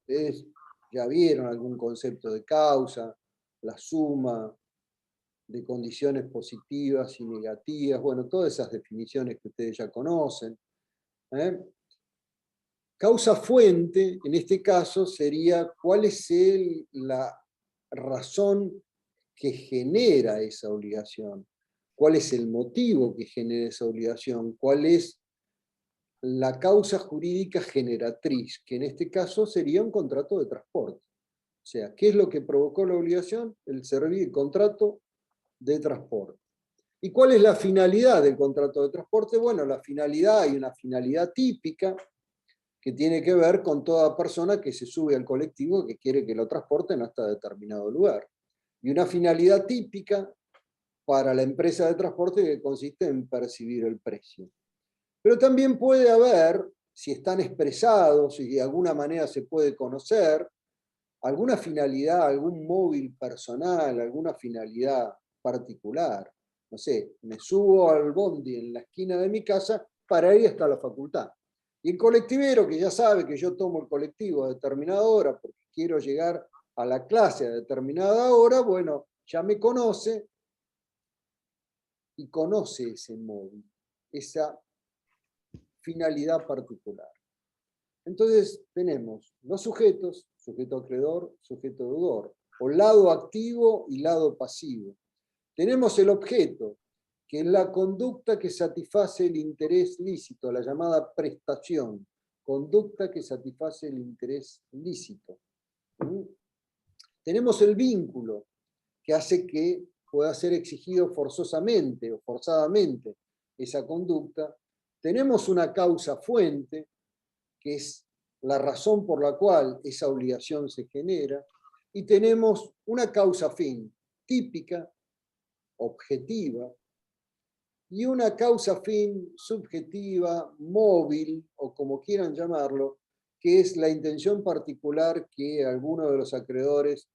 Ustedes ya vieron algún concepto de causa, la suma de condiciones positivas y negativas, bueno, todas esas definiciones que ustedes ya conocen. Causa-fuente, en este caso, sería cuál es la razón que genera esa obligación, cuál es el motivo que genera esa obligación, cuál es la causa jurídica generatriz, que en este caso sería un contrato de transporte. O sea, ¿qué es lo que provocó la obligación? El contrato de transporte. ¿Y cuál es la finalidad del contrato de transporte? Bueno, la finalidad, hay una finalidad típica que tiene que ver con toda persona que se sube al colectivo que quiere que lo transporten hasta determinado lugar. Y una finalidad típica para la empresa de transporte que consiste en percibir el precio. Pero también puede haber, si están expresados y de alguna manera se puede conocer, alguna finalidad, algún móvil personal, alguna finalidad particular. No sé, me subo al bondi en la esquina de mi casa para ir hasta la facultad. Y el colectivero, que ya sabe que yo tomo el colectivo a determinada hora porque quiero llegar a la clase a determinada hora, bueno, ya me conoce y conoce ese móvil, esa finalidad particular. Entonces tenemos los sujetos, sujeto acreedor, sujeto deudor, o lado activo y lado pasivo. Tenemos el objeto, que es la conducta que satisface el interés lícito, la llamada prestación, conducta que satisface el interés lícito. Tenemos el vínculo, que hace que pueda ser exigido forzosamente o forzadamente esa conducta. Tenemos una causa fuente, que es la razón por la cual esa obligación se genera, y tenemos una causa fin, típica, objetiva, y una causa fin subjetiva, móvil, o como quieran llamarlo, que es la intención particular que alguno de los acreedores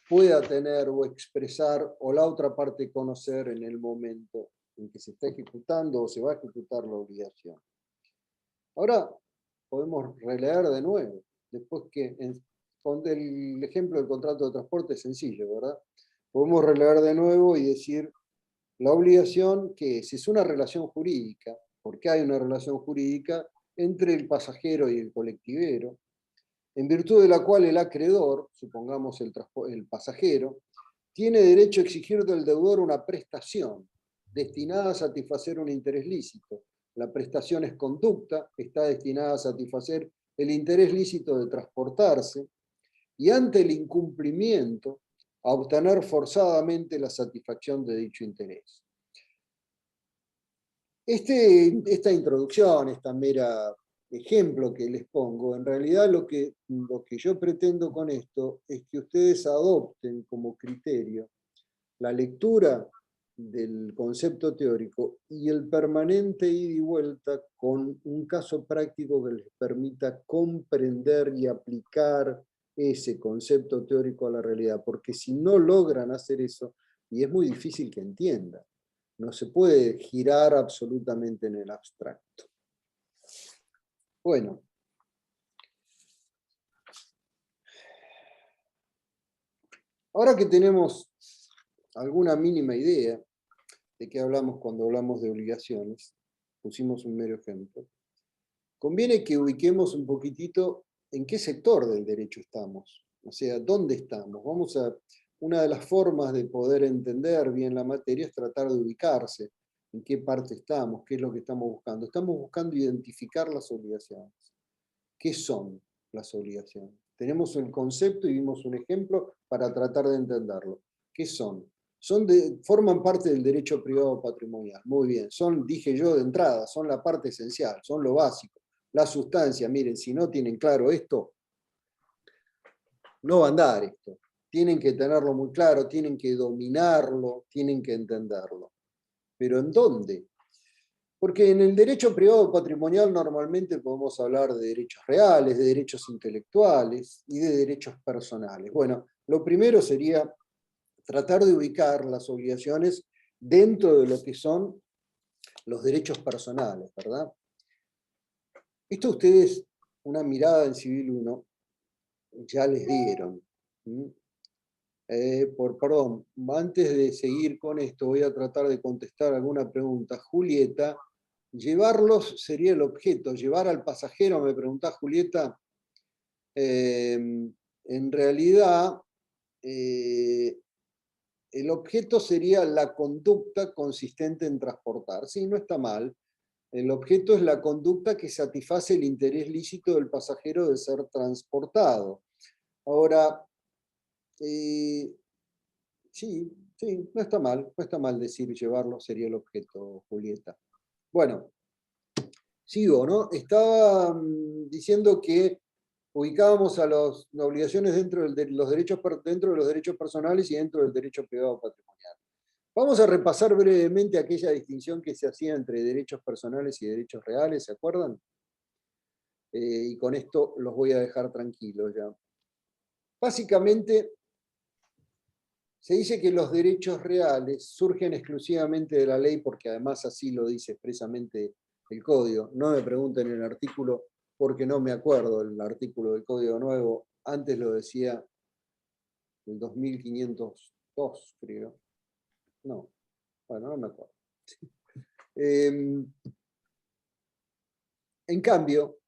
pueda tener o expresar, o la otra parte conocer en el momento en que se está ejecutando o se va a ejecutar la obligación. Ahora podemos releer de nuevo, después que con el ejemplo del contrato de transporte es sencillo, ¿verdad? Podemos releer de nuevo y decir, la obligación, ¿qué es? Es una relación jurídica, porque hay una relación jurídica entre el pasajero y el colectivero, en virtud de la cual el acreedor, supongamos el pasajero, tiene derecho a exigir del deudor una prestación destinada a satisfacer un interés lícito. La prestación es conducta, está destinada a satisfacer el interés lícito de transportarse, y ante el incumplimiento, a obtener forzadamente la satisfacción de dicho interés. Esta introducción, esta mera ejemplo que les pongo, en realidad lo que yo pretendo con esto es que ustedes adopten como criterio la lectura del concepto teórico y el permanente ida y vuelta con un caso práctico que les permita comprender y aplicar ese concepto teórico a la realidad, porque si no logran hacer eso, y es muy difícil que entiendan, no se puede girar absolutamente en el abstracto. Bueno. Ahora que tenemos alguna mínima idea de qué hablamos cuando hablamos de obligaciones, pusimos un mero ejemplo, conviene que ubiquemos un poquitito en qué sector del derecho estamos, o sea, dónde estamos. Una de las formas de poder entender bien la materia es tratar de ubicarse, en qué parte estamos, qué es lo que estamos buscando. Estamos buscando identificar las obligaciones. ¿Qué son las obligaciones? Tenemos el concepto y vimos un ejemplo para tratar de entenderlo. ¿Qué son? Forman parte del derecho privado patrimonial. Muy bien, dije yo de entrada, son la parte esencial, son lo básico. La sustancia, miren, si no tienen claro esto, no va a andar esto. Tienen que tenerlo muy claro, tienen que dominarlo, tienen que entenderlo. ¿Pero en dónde? Porque en el derecho privado patrimonial normalmente podemos hablar de derechos reales, de derechos intelectuales y de derechos personales. Bueno, lo primero sería tratar de ubicar las obligaciones dentro de lo que son los derechos personales, ¿verdad? Esto ustedes, una mirada en Civil 1, ya les dieron. Perdón, antes de seguir con esto, voy a tratar de contestar alguna pregunta. Julieta, llevarlos sería el objeto, llevar al pasajero, me preguntá Julieta. En realidad, el objeto sería la conducta consistente en transportar. Sí, no está mal. El objeto es la conducta que satisface el interés lícito del pasajero de ser transportado. Ahora, sí, no está mal decir llevarlo sería el objeto, Julieta. Bueno, sigo, ¿no? Estaba diciendo que ubicábamos a las obligaciones dentro de los derechos personales y dentro del derecho privado patrimonial. Vamos a repasar brevemente aquella distinción que se hacía entre derechos personales y derechos reales, ¿se acuerdan? Y con esto los voy a dejar tranquilos ya. Básicamente, se dice que los derechos reales surgen exclusivamente de la ley, porque además así lo dice expresamente el Código. No me pregunten el artículo, porque no me acuerdo el artículo del Código Nuevo. Antes lo decía el 2502, creo. No, bueno, no me acuerdo. En cambio,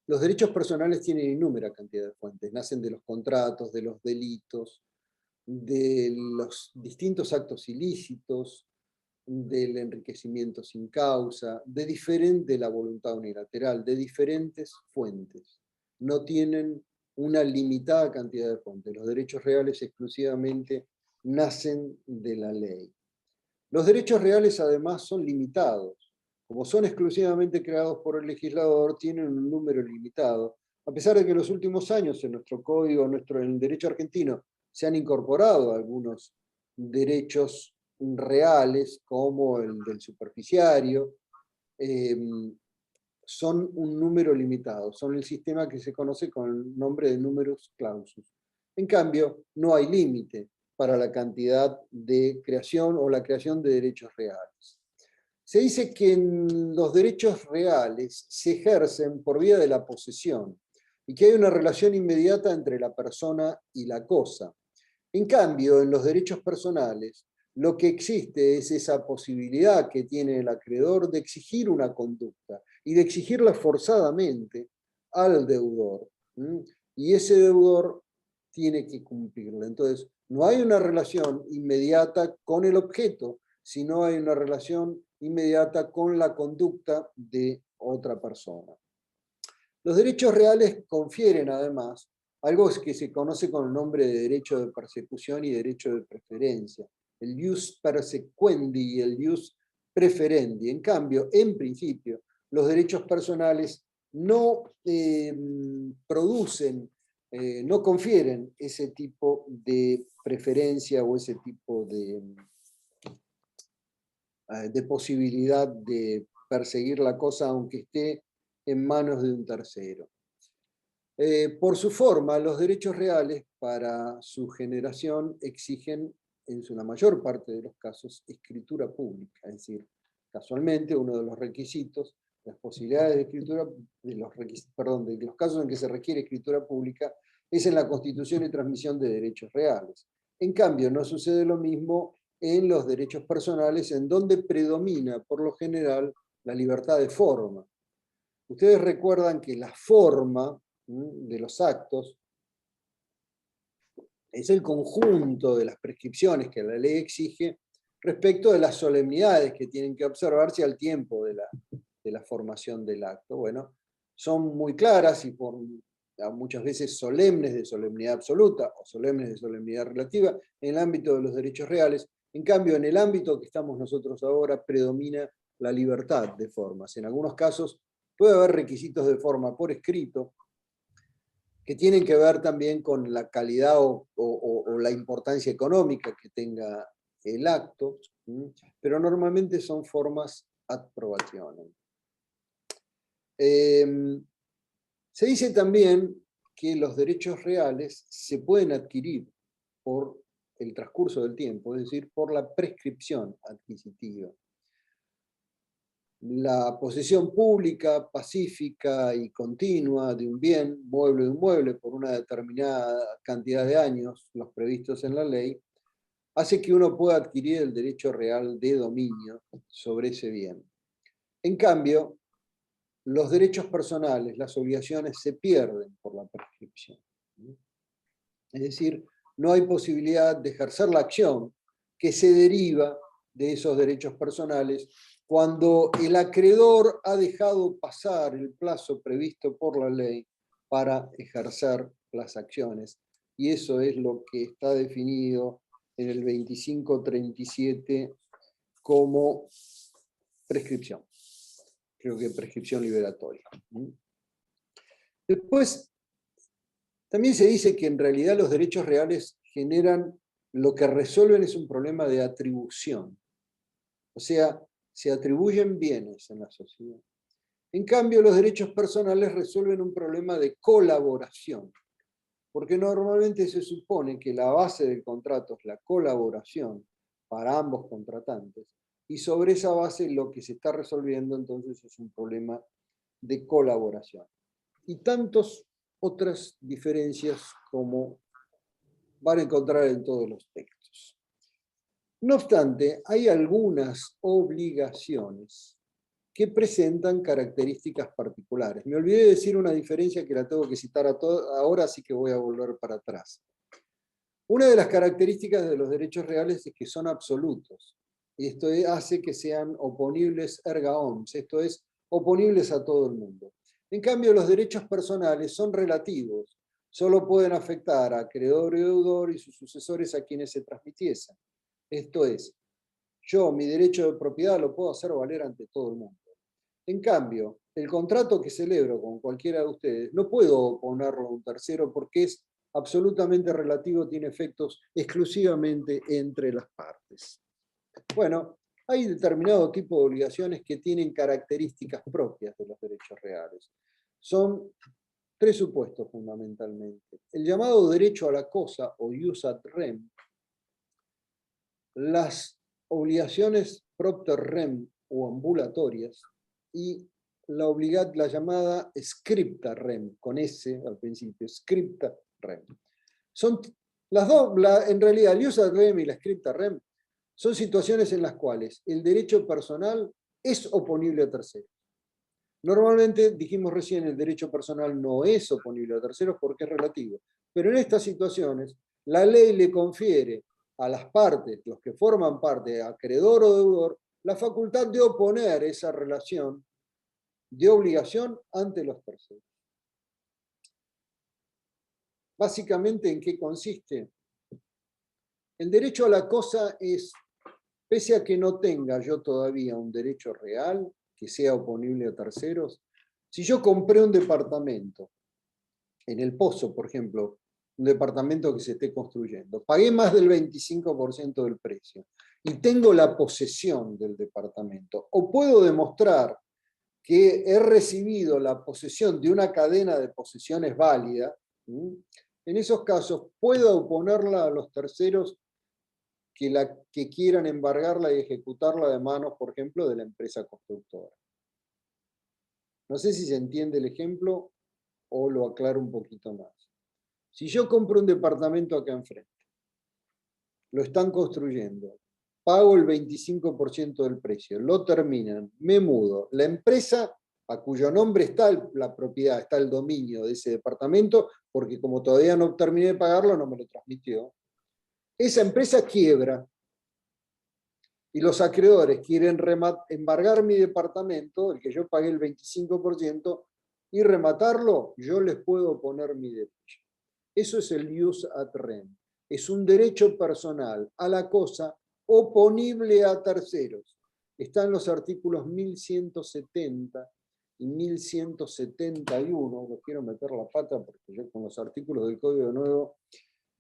los derechos personales tienen innúmera cantidad de fuentes. Nacen de los contratos, de los delitos, de los distintos actos ilícitos, del enriquecimiento sin causa, de la voluntad unilateral, de diferentes fuentes. No tienen una limitada cantidad de fuentes. Los derechos reales exclusivamente nacen de la ley. Los derechos reales además son limitados. Como son exclusivamente creados por el legislador, tienen un número limitado. A pesar de que en los últimos años en nuestro código, en el derecho argentino, se han incorporado algunos derechos reales, como el del superficiario, son un número limitado, son el sistema que se conoce con el nombre de numerus clausus. En cambio, no hay límite para la cantidad de creación o la creación de derechos reales. Se dice que los derechos reales se ejercen por vía de la posesión y que hay una relación inmediata entre la persona y la cosa. En cambio, en los derechos personales, lo que existe es esa posibilidad que tiene el acreedor de exigir una conducta y de exigirla forzadamente al deudor. Y ese deudor tiene que cumplirla. Entonces, no hay una relación inmediata con el objeto, sino hay una relación inmediata con la conducta de otra persona. Los derechos reales confieren además algo que se conoce con el nombre de derecho de persecución y derecho de preferencia, el ius persequendi y el ius preferendi. En cambio, en principio, los derechos personales no producen, no confieren ese tipo de preferencia o ese tipo de posibilidad de perseguir la cosa aunque esté en manos de un tercero. Por su forma, los derechos reales para su generación exigen, en la mayor parte de los casos, escritura pública. Es decir, casualmente uno de los requisitos, las posibilidades de escritura, de los casos en que se requiere escritura pública, es en la constitución y transmisión de derechos reales. En cambio, no sucede lo mismo en los derechos personales, en donde predomina, por lo general, la libertad de forma. Ustedes recuerdan que la forma de los actos es el conjunto de las prescripciones que la ley exige respecto de las solemnidades que tienen que observarse al tiempo de la formación del acto. Bueno, son muy claras y muchas veces solemnes de solemnidad absoluta o solemnes de solemnidad relativa en el ámbito de los derechos reales. En cambio, en el ámbito que estamos nosotros ahora predomina la libertad de formas. En algunos casos puede haber requisitos de forma por escrito que tienen que ver también con la calidad o la importancia económica que tenga el acto, pero normalmente son formas ad probationem. Se dice también que los derechos reales se pueden adquirir por el transcurso del tiempo, es decir, por la prescripción adquisitiva. La posesión pública, pacífica y continua de un bien, mueble o inmueble, por una determinada cantidad de años, los previstos en la ley, hace que uno pueda adquirir el derecho real de dominio sobre ese bien. En cambio, los derechos personales, las obligaciones se pierden por la prescripción. Es decir, no hay posibilidad de ejercer la acción que se deriva de esos derechos personales cuando el acreedor ha dejado pasar el plazo previsto por la ley para ejercer las acciones. Y eso es lo que está definido en el 2537 como prescripción. Creo que prescripción liberatoria. Después, también se dice que en realidad los derechos reales generan, lo que resuelven es un problema de atribución. O sea, se atribuyen bienes en la sociedad. En cambio, los derechos personales resuelven un problema de colaboración, porque normalmente se supone que la base del contrato es la colaboración para ambos contratantes, y sobre esa base lo que se está resolviendo entonces es un problema de colaboración. Y tantas otras diferencias como van a encontrar en todos los textos. No obstante, hay algunas obligaciones que presentan características particulares. Me olvidé de decir una diferencia que la tengo que citar ahora, así que voy a volver para atrás. Una de las características de los derechos reales es que son absolutos. Esto hace que sean oponibles erga omnes, esto es, oponibles a todo el mundo. En cambio, los derechos personales son relativos, solo pueden afectar a acreedor y deudor y sus sucesores a quienes se transmitiesen. Esto es, yo mi derecho de propiedad lo puedo hacer valer ante todo el mundo. En cambio, el contrato que celebro con cualquiera de ustedes no puedo oponerlo a un tercero porque es absolutamente relativo, tiene efectos exclusivamente entre las partes. Bueno, hay determinado tipo de obligaciones que tienen características propias de los derechos reales. Son tres supuestos fundamentalmente. El llamado derecho a la cosa o ius ad rem, las obligaciones propter rem o ambulatorias y la llamada scripta rem, con S al principio, scripta rem. Son las dos, en realidad el ius ad rem y la scripta rem son situaciones en las cuales el derecho personal es oponible a terceros. Normalmente, dijimos recién, el derecho personal no es oponible a terceros porque es relativo. Pero en estas situaciones, la ley le confiere a las partes, los que forman parte, acreedor o deudor, la facultad de oponer esa relación de obligación ante los terceros. Básicamente, ¿en qué consiste? El derecho a la cosa es, pese a que no tenga yo todavía un derecho real que sea oponible a terceros, si yo compré un departamento en El Pozo, por ejemplo, un departamento que se esté construyendo, pagué más del 25% del precio y tengo la posesión del departamento, o puedo demostrar que he recibido la posesión de una cadena de posesiones válida, en esos casos puedo oponerla a los terceros que quieran embargarla y ejecutarla de manos, por ejemplo, de la empresa constructora. No sé si se entiende el ejemplo o lo aclaro un poquito más. Si yo compro un departamento acá enfrente, lo están construyendo, pago el 25% del precio, lo terminan, me mudo, la empresa a cuyo nombre está la propiedad, está el dominio de ese departamento, porque como todavía no terminé de pagarlo, no me lo transmitió, esa empresa quiebra y los acreedores quieren embargar mi departamento, el que yo pagué el 25%, y rematarlo, yo les puedo poner mi derecho. Eso es el ius ad rem. Es un derecho personal a la cosa oponible a terceros. Están los artículos 1170 y 1171. Los quiero meter la pata porque yo con los artículos del Código Nuevo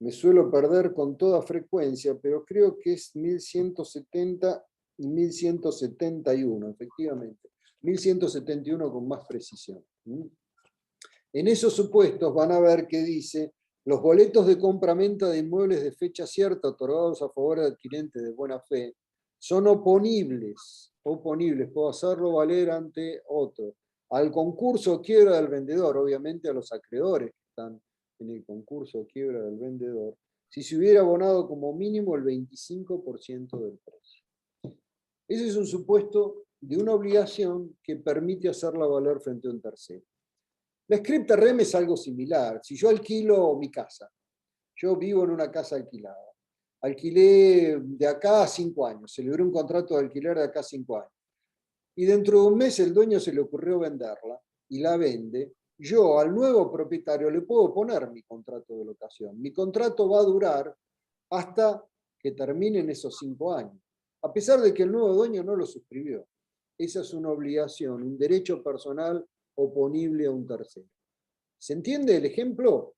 me suelo perder con toda frecuencia, pero creo que es 1170 y 1171, efectivamente. 1171 con más precisión. En esos supuestos van a ver que dice: los boletos de compra-venta de inmuebles de fecha cierta otorgados a favor de adquirentes de buena fe son oponibles, puedo hacerlo valer ante otro, al concurso o quiebra del vendedor, obviamente a los acreedores que están en el concurso o quiebra del vendedor, si se hubiera abonado como mínimo el 25% del precio. Ese es un supuesto de una obligación que permite hacerla valer frente a un tercero. La scripta rem es algo similar. Si yo alquilo mi casa, yo vivo en una casa alquilada, alquilé de acá a 5 años, celebré un contrato de alquiler de acá a 5 años, y dentro de un mes el dueño se le ocurrió venderla, y la vende, yo al nuevo propietario le puedo poner mi contrato de locación. Mi contrato va a durar hasta que terminen esos 5 años, a pesar de que el nuevo dueño no lo suscribió. Esa es una obligación, un derecho personal oponible a un tercero. ¿Se entiende el ejemplo?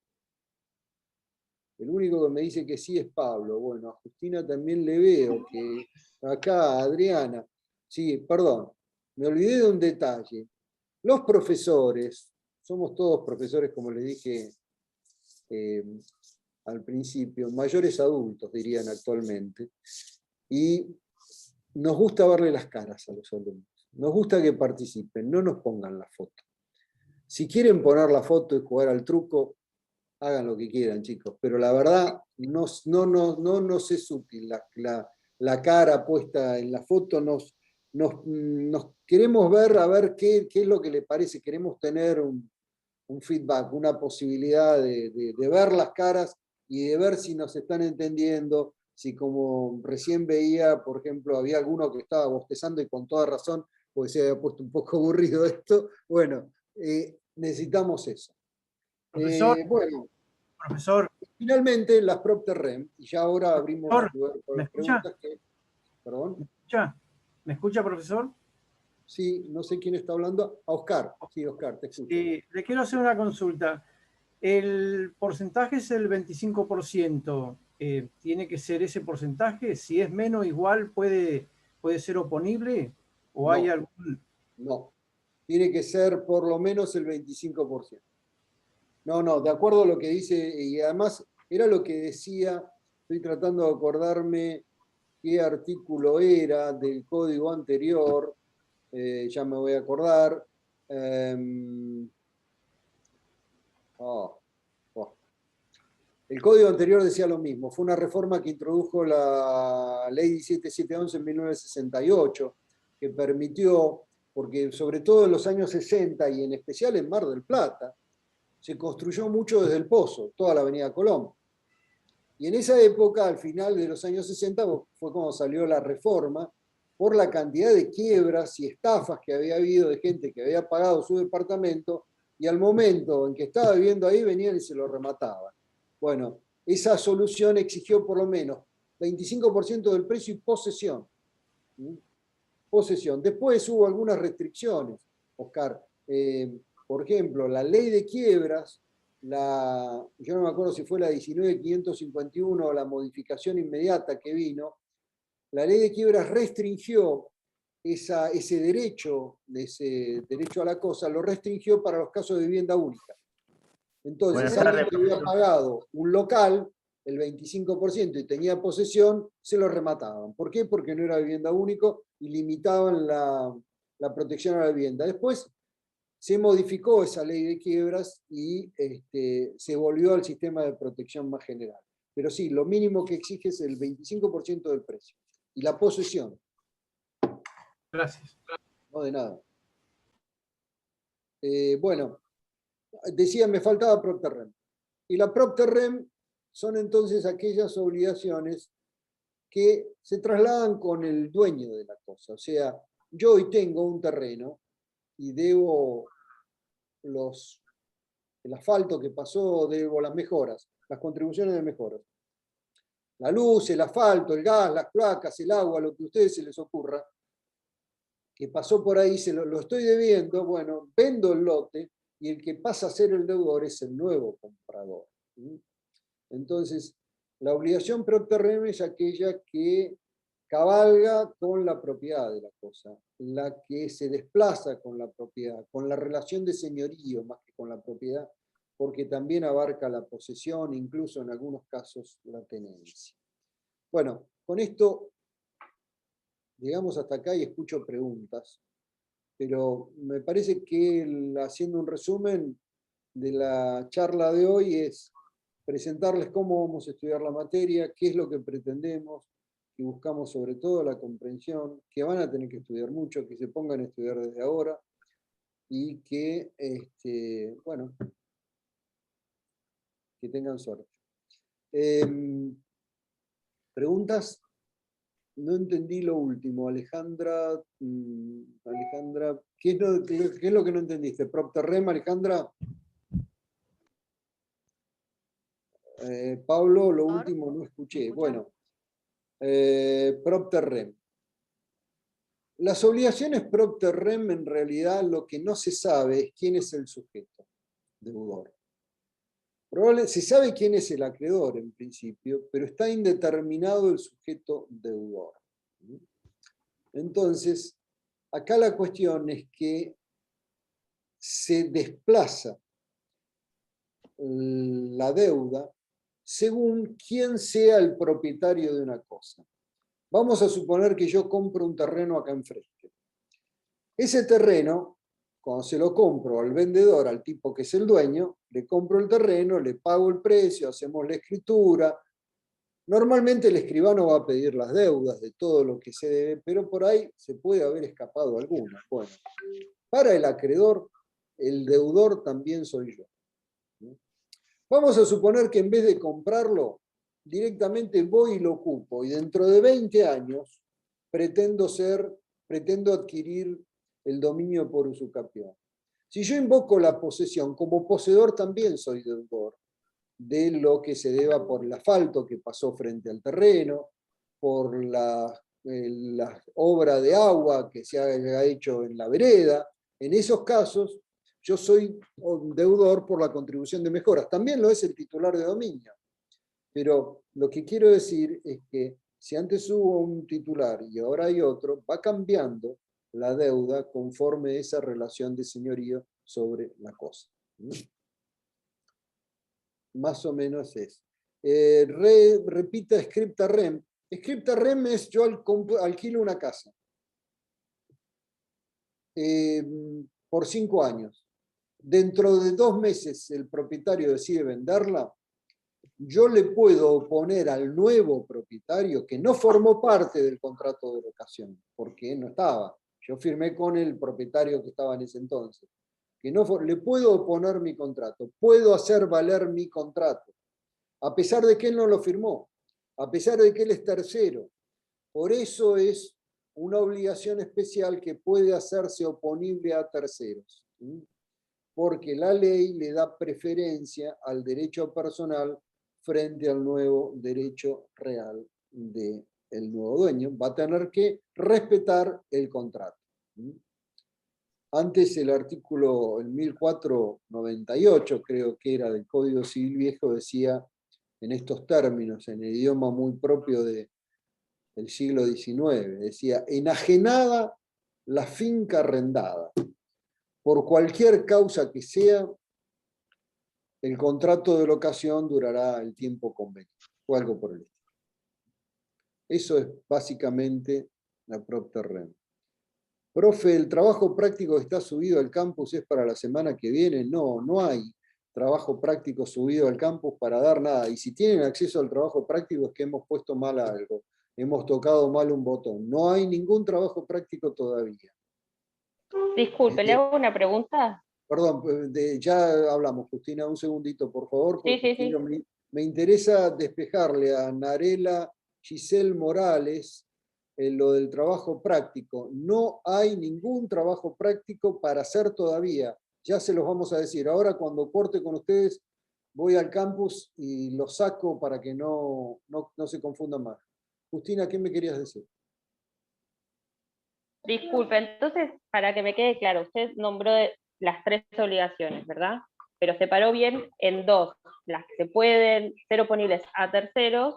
El único que me dice que sí es Pablo. Bueno, a Justina también le veo que acá, Adriana. Sí, perdón, me olvidé de un detalle. Los profesores, somos todos profesores, como les dije al principio, mayores adultos, dirían actualmente, y nos gusta verle las caras a los alumnos. Nos gusta que participen, no nos pongan la foto. Si quieren poner la foto y jugar al truco, hagan lo que quieran, chicos, pero la verdad no nos es útil la cara puesta en la foto. Nos queremos ver, a ver qué es lo que le parece. Queremos tener un feedback, una posibilidad de ver las caras y de ver si nos están entendiendo, si, como recién veía, por ejemplo, había alguno que estaba bostezando y con toda razón, porque se había puesto un poco aburrido esto. Bueno, necesitamos eso. Bueno, profesor. Finalmente, las propter rem, y ya ahora abrimos Profesor, lugar para las preguntas que... ¿Perdón? ¿Me escucha, profesor? Sí, no sé quién está hablando. A Oscar. Sí, Oscar, te escucho. Le quiero hacer una consulta. El porcentaje es el 25%. ¿Tiene que ser ese porcentaje? Si es menos, igual puede ser oponible, ¿o No, hay algún...? No, tiene que ser por lo menos el 25%. No, de acuerdo a lo que dice, y además era lo que decía, estoy tratando de acordarme qué artículo era del código anterior, ya me voy a acordar. El código anterior decía lo mismo, fue una reforma que introdujo la ley 17711 en 1968, que permitió, porque sobre todo en los años 60 y en especial en Mar del Plata, se construyó mucho desde el Pozo, toda la avenida Colón. Y en esa época, al final de los años 60, fue cuando salió la reforma, por la cantidad de quiebras y estafas que había habido de gente que había pagado su departamento, y al momento en que estaba viviendo ahí, venían y se lo remataban. Bueno, esa solución exigió por lo menos 25% del precio y posesión. Posesión. Después hubo algunas restricciones, Oscar. Por ejemplo, la ley de quiebras, yo no me acuerdo si fue la 19.551 o la modificación inmediata que vino, la ley de quiebras restringió ese derecho a la cosa, lo restringió para los casos de vivienda única. Entonces, alguien que había pagado un local, el 25%, y tenía posesión, se lo remataban. ¿Por qué? Porque no era vivienda único y limitaban la protección a la vivienda. Después se modificó esa ley de quiebras y se volvió al sistema de protección más general. Pero sí, lo mínimo que exige es el 25% del precio. Y la posesión. Gracias. No, de nada. Bueno, decía, me faltaba PropTerrem. Y la PropTerrem son entonces aquellas obligaciones que se trasladan con el dueño de la cosa. O sea, yo hoy tengo un terreno y debo el asfalto que pasó, debo las mejoras, las contribuciones de mejoras. La luz, el asfalto, el gas, las cloacas, el agua, lo que a ustedes se les ocurra, que pasó por ahí, lo estoy debiendo, bueno, vendo el lote y el que pasa a ser el deudor es el nuevo comprador. Entonces, la obligación PropTerrem es aquella que cabalga con la propiedad de la cosa, la que se desplaza con la propiedad, con la relación de señorío más que con la propiedad, porque también abarca la posesión, incluso en algunos casos la tenencia. Bueno, con esto llegamos hasta acá y escucho preguntas, pero me parece que haciendo un resumen de la charla de hoy es presentarles cómo vamos a estudiar la materia, qué es lo que pretendemos, que buscamos sobre todo la comprensión, que van a tener que estudiar mucho, que se pongan a estudiar desde ahora y que, bueno, que tengan suerte. ¿Preguntas? No entendí lo último, Alejandra. Alejandra, ¿qué es lo que no entendiste? ¿PropTerrem, Alejandra? Pablo, lo último no escuché. Bueno, PropTerrem. Las obligaciones PropTerrem, en realidad, lo que no se sabe es quién es el sujeto deudor. Se sabe quién es el acreedor en principio, pero está indeterminado el sujeto deudor. Entonces, acá la cuestión es que se desplaza la deuda según quién sea el propietario de una cosa. Vamos a suponer que yo compro un terreno acá enfrente. Ese terreno, cuando se lo compro al vendedor, al tipo que es el dueño, le compro el terreno, le pago el precio, hacemos la escritura. Normalmente el escribano va a pedir las deudas de todo lo que se debe, pero por ahí se puede haber escapado alguna. Bueno, para el acreedor, el deudor también soy yo. Vamos a suponer que en vez de comprarlo, directamente voy y lo ocupo, y dentro de 20 años pretendo adquirir el dominio por usucapión. Si yo invoco la posesión, como poseedor también soy deudor de lo que se deba por el asfalto que pasó frente al terreno, por la obra de agua que se haya hecho en la vereda. En esos casos, yo soy deudor por la contribución de mejoras. También lo es el titular de dominio. Pero lo que quiero decir es que si antes hubo un titular y ahora hay otro, va cambiando la deuda conforme a esa relación de señorío sobre la cosa. Más o menos es. Repita ScriptaRem. ScriptaRem es yo alquilo una casa por 5 años. Dentro de 2 meses el propietario decide venderla. Yo le puedo oponer al nuevo propietario, que no formó parte del contrato de locación, porque no estaba. Yo firmé con el propietario que estaba en ese entonces. Le puedo oponer mi contrato, puedo hacer valer mi contrato, a pesar de que él no lo firmó, a pesar de que él es tercero. Por eso es una obligación especial que puede hacerse oponible a terceros, porque la ley le da preferencia al derecho personal frente al nuevo derecho real del nuevo dueño. Va a tener que respetar el contrato. Antes el artículo, el 1498, creo que era del Código Civil Viejo, decía en estos términos, en el idioma muy propio del siglo XIX, decía: enajenada la finca arrendada, por cualquier causa que sea, el contrato de locación durará el tiempo convenido, o algo por el estilo. Eso es básicamente la propter rem. Profe, ¿el trabajo práctico que está subido al campus es para la semana que viene? No, no hay trabajo práctico subido al campus para dar nada. Y si tienen acceso al trabajo práctico es que hemos puesto mal algo, hemos tocado mal un botón. No hay ningún trabajo práctico todavía. Disculpe, ¿le hago una pregunta? Perdón, ya hablamos, Justina, un segundito, por favor, porque Sí. me interesa despejarle a Narela Giselle Morales lo del trabajo práctico. No hay ningún trabajo práctico para hacer todavía. Ya se los vamos a decir. Ahora cuando corte con ustedes, voy al campus y lo saco para que no se confundan más. Justina, ¿qué me querías decir? Disculpe, entonces, para que me quede claro, usted nombró las 3 obligaciones, ¿verdad? Pero separó bien en 2, las que se pueden ser oponibles a terceros,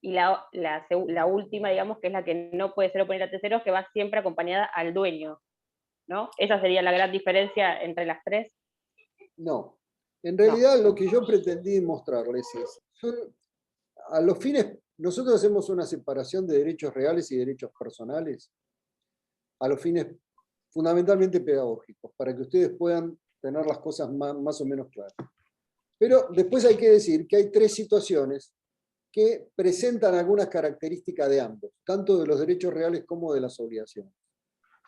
y la última, digamos, que es la que no puede ser oponible a terceros, que va siempre acompañada al dueño, ¿no? Esa sería la gran diferencia entre las 3. No. En realidad lo que yo pretendí mostrarles es, a los fines, nosotros hacemos una separación de derechos reales y derechos personales, a los fines fundamentalmente pedagógicos, para que ustedes puedan tener las cosas más o menos claras. Pero después hay que decir que hay 3 situaciones que presentan algunas características de ambos, tanto de los derechos reales como de las obligaciones.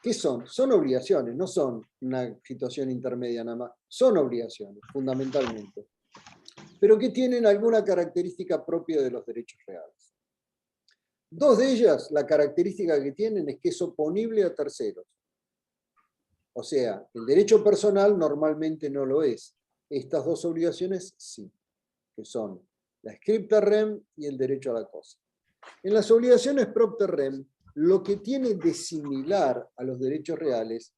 ¿Qué son? Son obligaciones, no son una situación intermedia nada más, son obligaciones, fundamentalmente, pero que tienen alguna característica propia de los derechos reales. 2 de ellas, la característica que tienen es que es oponible a terceros. O sea, el derecho personal normalmente no lo es. Estas 2 obligaciones sí, que son la scripta rem y el derecho a la cosa. En las obligaciones propter rem, lo que tiene de similar a los derechos reales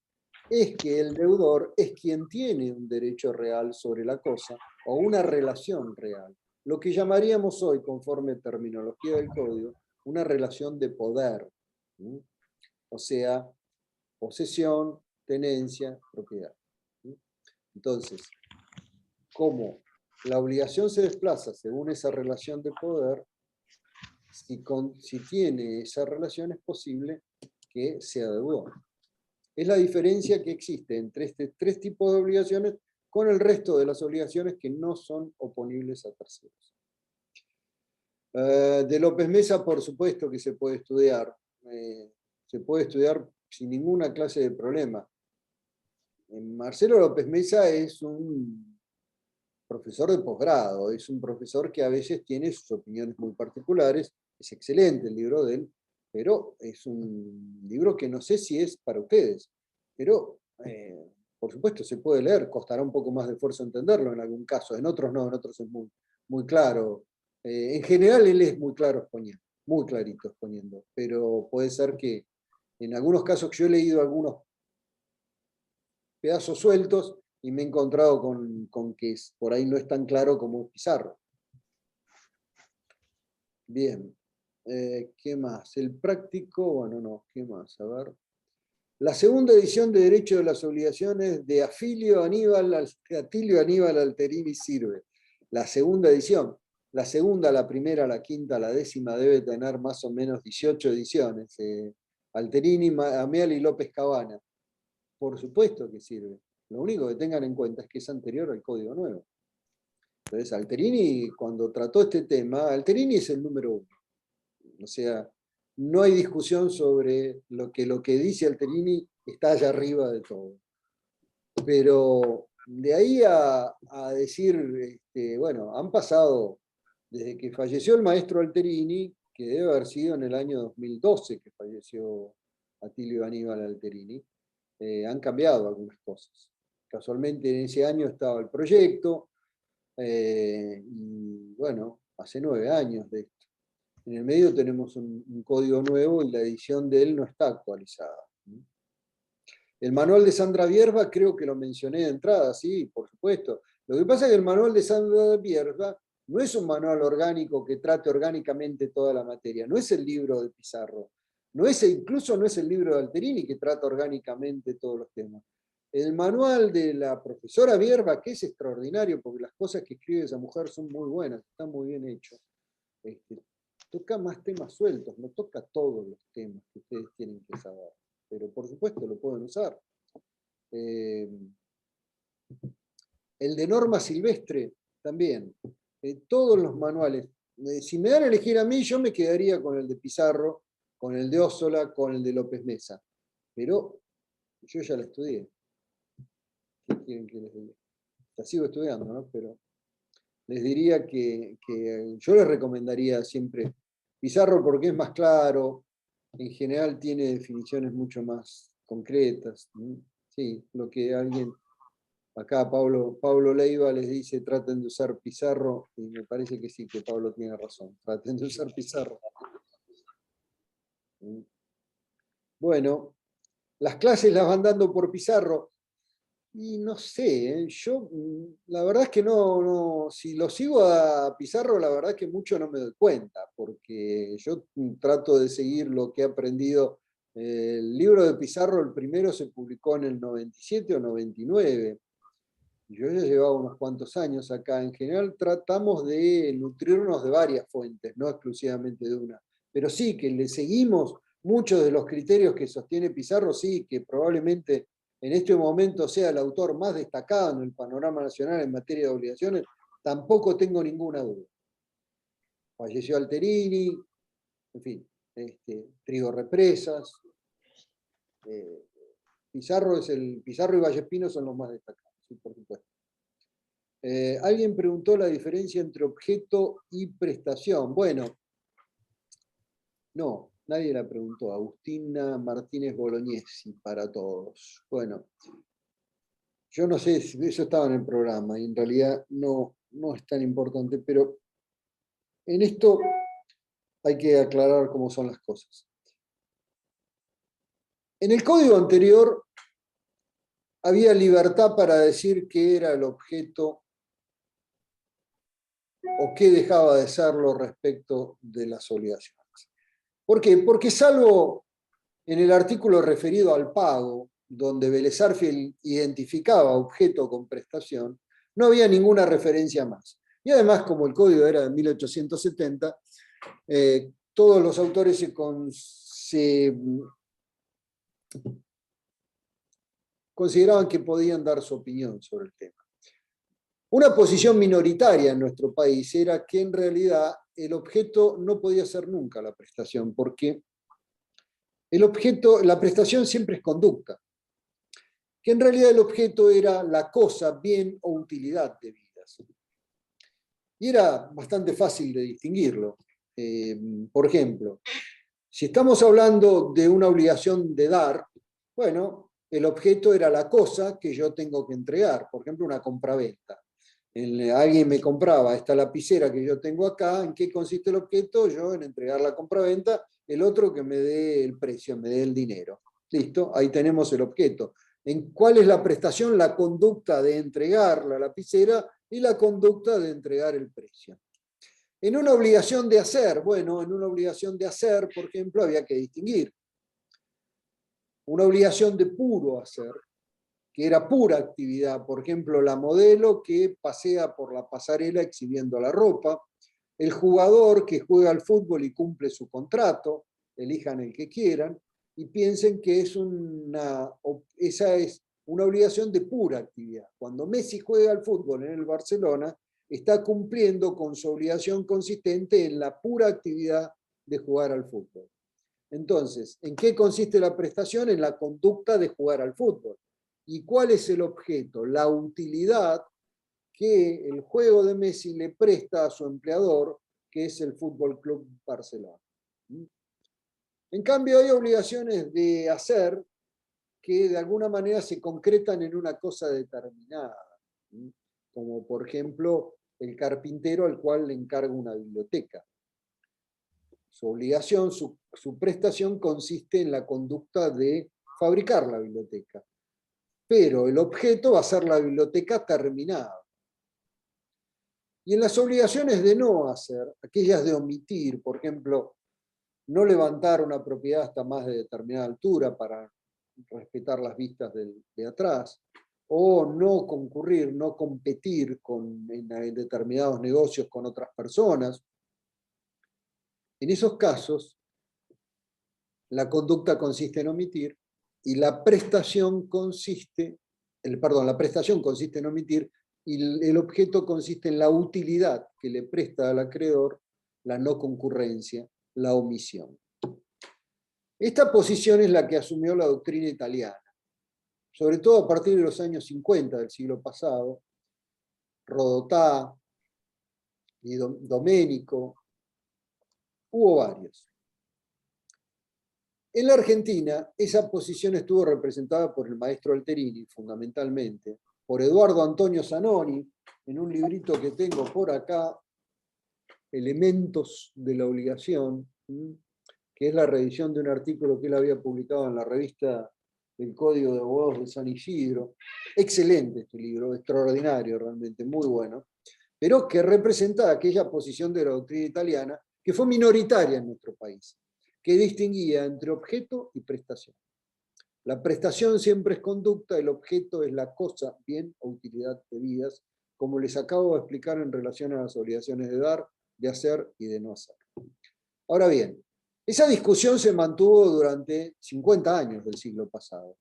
es que el deudor es quien tiene un derecho real sobre la cosa o una relación real. Lo que llamaríamos hoy, conforme terminología del código, una relación de poder. O sea, posesión, tenencia, propiedad. Entonces, como la obligación se desplaza según esa relación de poder, si tiene esa relación es posible que sea deudor. Es la diferencia que existe entre estos 3 tipos de obligaciones con el resto de las obligaciones que no son oponibles a terceros. De López Mesa, por supuesto que se puede estudiar. Se puede estudiar sin ninguna clase de problema. Marcelo López Mesa es un profesor de posgrado, es un profesor que a veces tiene sus opiniones muy particulares. Es excelente el libro de él, pero es un libro que no sé si es para ustedes. Pero, por supuesto, se puede leer, costará un poco más de esfuerzo entenderlo en algún caso, en otros no, en otros es muy claro. En general él es muy claro exponiendo, muy clarito exponiendo, pero puede ser que en algunos casos que yo he leído algunos pedazos sueltos y me he encontrado con que por ahí no es tan claro como Pizarro. Bien. ¿Qué más? El práctico, bueno, no, ¿qué más? A ver. La segunda edición de Derecho de las Obligaciones de Atilio Aníbal Alterini sirve. La segunda edición. La segunda, la primera, la quinta, la décima debe tener más o menos 18 ediciones. Alterini, Ameal y López Cabana. Por supuesto que sirve. Lo único que tengan en cuenta es que es anterior al Código Nuevo. Entonces, Alterini, cuando trató este tema, Alterini es el número 1. O sea, no hay discusión sobre lo que dice Alterini está allá arriba de todo. Pero de ahí a decir, bueno, han pasado, desde que falleció el maestro Alterini, que debe haber sido en el año 2012 que falleció Atilio Aníbal Alterini, han cambiado algunas cosas. Casualmente en ese año estaba el proyecto, Y bueno, hace 9 años de esto. En el medio tenemos un código nuevo y la edición de él no está actualizada. El manual de Sandra Bierba creo que lo mencioné de entrada, sí, por supuesto. Lo que pasa es que el manual de Sandra Bierba no es un manual orgánico que trate orgánicamente toda la materia, no es el libro de Pizarro, incluso no es el libro de Alterini que trata orgánicamente todos los temas. El manual de la profesora Bierba, que es extraordinario, porque las cosas que escribe esa mujer son muy buenas, están muy bien hechos. Toca más temas sueltos, no toca todos los temas que ustedes tienen que saber, pero por supuesto lo pueden usar. El de Norma Silvestre también. Todos los manuales. Si me dan a elegir a mí, yo me quedaría con el de Pizarro, con el de Ossola, con el de López Mesa. Pero yo ya la estudié. ¿Qué quieren que les diga? La sigo estudiando, ¿no? Pero les diría que yo les recomendaría siempre Pizarro porque es más claro, en general tiene definiciones mucho más concretas. Sí, lo que alguien, acá Pablo Leiva les dice, traten de usar Pizarro, y me parece que sí, que Pablo tiene razón, traten de usar Pizarro. Bueno, las clases las van dando por Pizarro. Y no sé, yo la verdad es que no, si lo sigo a Pizarro, la verdad es que mucho no me doy cuenta, porque yo trato de seguir lo que he aprendido. El libro de Pizarro, el primero se publicó en el 97 o 99. Yo ya llevaba unos cuantos años acá. En general tratamos de nutrirnos de varias fuentes, no exclusivamente de una. Pero sí, que le seguimos muchos de los criterios que sostiene Pizarro, sí, que probablemente en este momento sea el autor más destacado en el panorama nacional en materia de obligaciones, tampoco tengo ninguna duda. Falleció Alterini, en fin, Trigo Represas. Pizarro y Vallespino son los más destacados, sí, por supuesto. Alguien preguntó la diferencia entre objeto y prestación. Bueno, no, nadie la preguntó. Agustina Martínez Bolognesi, para todos. Bueno, yo no sé si eso estaba en el programa y en realidad no es tan importante, pero en esto hay que aclarar cómo son las cosas. En el código anterior había libertad para decir qué era el objeto o qué dejaba de serlo respecto de las obligaciones. ¿Por qué? Porque salvo en el artículo referido al pago, donde Vélez Sarsfield identificaba objeto con prestación, no había ninguna referencia más. Y además, como el código era de 1870, todos los autores se consideraban que podían dar su opinión sobre el tema. Una posición minoritaria en nuestro país era que en realidad el objeto no podía ser nunca la prestación, porque la prestación siempre es conducta, que en realidad el objeto era la cosa, bien o utilidad debidas. Y era bastante fácil de distinguirlo. Por ejemplo, si estamos hablando de una obligación de dar, bueno, el objeto era la cosa que yo tengo que entregar, por ejemplo, una compraventa. Alguien me compraba esta lapicera que yo tengo acá, ¿en qué consiste el objeto? Yo en entregar la compraventa, el otro que me dé el precio, me dé el dinero. ¿Listo? Ahí tenemos el objeto. ¿En cuál es la prestación? La conducta de entregar la lapicera y la conducta de entregar el precio. En una obligación de hacer, bueno, en una obligación de hacer, por ejemplo, había que distinguir. Una obligación de puro hacer, que era pura actividad, por ejemplo, la modelo que pasea por la pasarela exhibiendo la ropa, el jugador que juega al fútbol y cumple su contrato, elijan el que quieran, y piensen que esa es una obligación de pura actividad. Cuando Messi juega al fútbol en el Barcelona, está cumpliendo con su obligación consistente en la pura actividad de jugar al fútbol. Entonces, ¿en qué consiste la prestación? En la conducta de jugar al fútbol. ¿Y cuál es el objeto? La utilidad que el juego de Messi le presta a su empleador, que es el Fútbol Club Barcelona. En cambio, hay obligaciones de hacer que de alguna manera se concretan en una cosa determinada, como por ejemplo el carpintero al cual le encarga una biblioteca. Su obligación, su prestación consiste en la conducta de fabricar la biblioteca, pero el objeto va a ser la biblioteca terminada. Y en las obligaciones de no hacer, aquellas de omitir, por ejemplo, no levantar una propiedad hasta más de determinada altura para respetar las vistas de atrás, o no concurrir, no competir en determinados negocios con otras personas. En esos casos, la conducta consiste en omitir y la prestación consiste en omitir y el objeto consiste en la utilidad que le presta al acreedor la no concurrencia, la omisión. Esta posición es la que asumió la doctrina italiana, sobre todo a partir de los años 50 del siglo pasado. Rodotà y Domenico, hubo varios. En la Argentina, esa posición estuvo representada por el maestro Alterini, fundamentalmente, por Eduardo Antonio Zanoni, en un librito que tengo por acá, Elementos de la obligación, que es la reedición de un artículo que él había publicado en la revista del Código de Abogados de San Isidro. Excelente este libro, extraordinario realmente, muy bueno, pero que representa aquella posición de la doctrina italiana que fue minoritaria en nuestro país, que distinguía entre objeto y prestación. La prestación siempre es conducta, el objeto es la cosa, bien o utilidad debidas, como les acabo de explicar en relación a las obligaciones de dar, de hacer y de no hacer. Ahora bien, esa discusión se mantuvo durante 50 años del siglo pasado,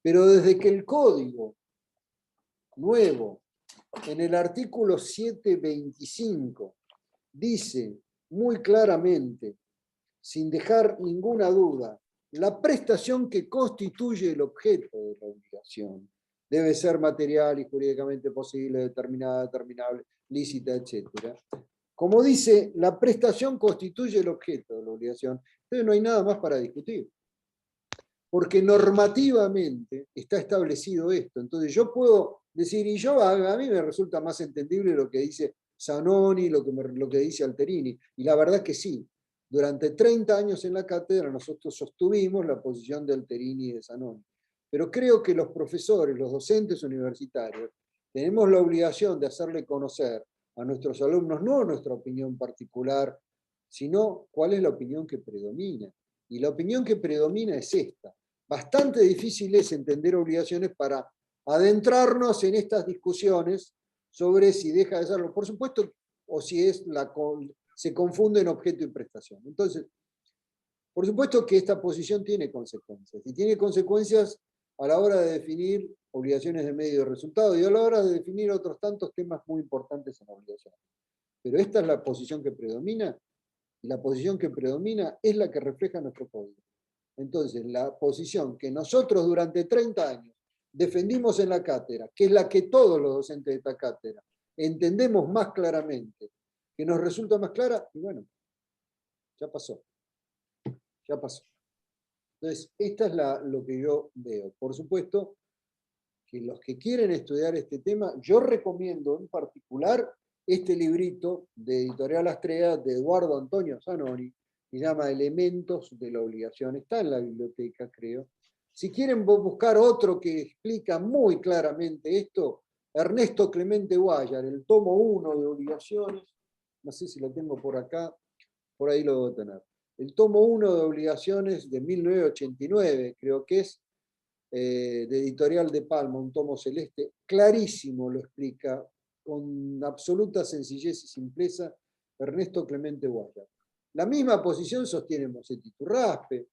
pero desde que el Código Nuevo, en el artículo 725, dice muy claramente, sin dejar ninguna duda, la prestación que constituye el objeto de la obligación debe ser material y jurídicamente posible, determinada, determinable, lícita, etc. Como dice, la prestación constituye el objeto de la obligación, entonces no hay nada más para discutir. Porque normativamente está establecido esto. Entonces yo puedo decir, y a mí me resulta más entendible lo que dice Zanoni, lo que dice Alterini, y la verdad que sí. Durante 30 años en la cátedra nosotros sostuvimos la posición de Alterini y de Zanoni. Pero creo que los profesores, los docentes universitarios, tenemos la obligación de hacerle conocer a nuestros alumnos, no nuestra opinión particular, sino cuál es la opinión que predomina. Y la opinión que predomina es esta. Bastante difícil es entender obligaciones para adentrarnos en estas discusiones sobre si deja de serlo, por supuesto, o si se confunde en objeto y prestación. Entonces, por supuesto que esta posición tiene consecuencias, y tiene consecuencias a la hora de definir obligaciones de medio y resultado, y a la hora de definir otros tantos temas muy importantes en obligaciones. Pero esta es la posición que predomina, y la posición que predomina es la que refleja nuestro código. Entonces, la posición que nosotros durante 30 años defendimos en la cátedra, que es la que todos los docentes de esta cátedra entendemos más claramente, que nos resulta más clara, y bueno, ya pasó. Ya pasó. Entonces, esta es lo que yo veo. Por supuesto, que los que quieren estudiar este tema, yo recomiendo en particular este librito de Editorial Astrea de Eduardo Antonio Zanoni, se llama Elementos de la obligación. Está en la biblioteca, creo. Si quieren buscar otro que explica muy claramente esto, Ernesto Clemente Guayar, el tomo 1 de obligaciones, no sé si lo tengo por acá, por ahí lo debo tener. El tomo 1 de obligaciones de 1989, creo que es, de Editorial de Palma, un tomo celeste, clarísimo lo explica, con absoluta sencillez y simpleza, Ernesto Clemente Guayar. La misma posición sostiene Mossetti Turraspe,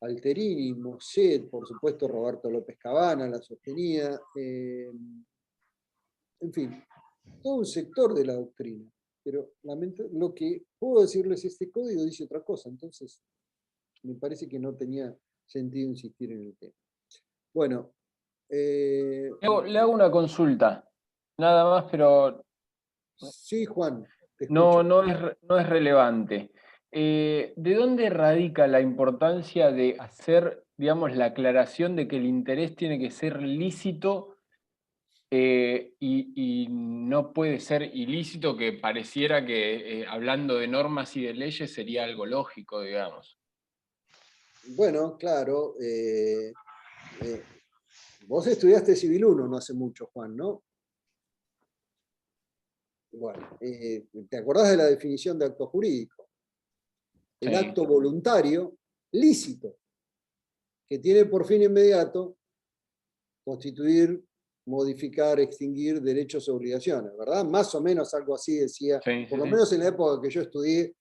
Alterini, Mosset, por supuesto Roberto López Cabana la sostenía, en fin, todo un sector de la doctrina. Pero lo que puedo decirles, este código dice otra cosa, entonces me parece que no tenía sentido insistir en el tema. Bueno. Le hago una consulta, nada más, pero... Sí, Juan. No es relevante. ¿De dónde radica la importancia de hacer, digamos, la aclaración de que el interés tiene que ser lícito y no puede ser ilícito, que pareciera que hablando de normas y de leyes sería algo lógico, digamos. Bueno, claro. Vos estudiaste Civil 1 no hace mucho, Juan, ¿no? Bueno, ¿te acordás de la definición de acto jurídico? El Sí. acto voluntario, lícito, que tiene por fin inmediato constituir, modificar, extinguir derechos o obligaciones, ¿verdad? Más o menos algo así decía, Sí, por sí, lo sí. menos en la época que yo estudié,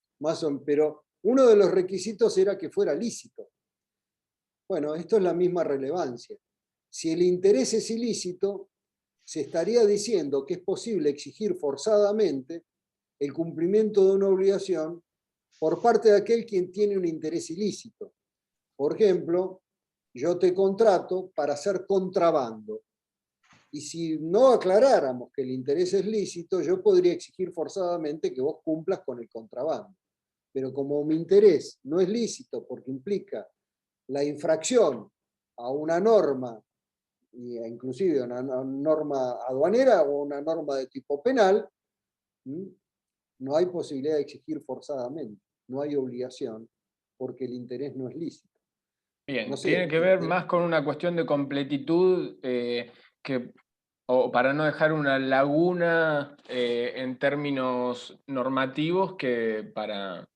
pero uno de los requisitos era que fuera lícito. Bueno, esto es la misma relevancia. Si el interés es ilícito, se estaría diciendo que es posible exigir forzadamente el cumplimiento de una obligación por parte de aquel quien tiene un interés ilícito. Por ejemplo, yo te contrato para hacer contrabando. Y si no aclaráramos que el interés es lícito, yo podría exigir forzadamente que vos cumplas con el contrabando. Pero como mi interés no es lícito porque implica la infracción a una norma, inclusive una norma aduanera o una norma de tipo penal, no hay posibilidad de exigir forzadamente, no hay obligación, porque el interés no es lícito. Bien, No sé, tiene que ver más con una cuestión de completitud, o para no dejar una laguna en términos normativos, que para...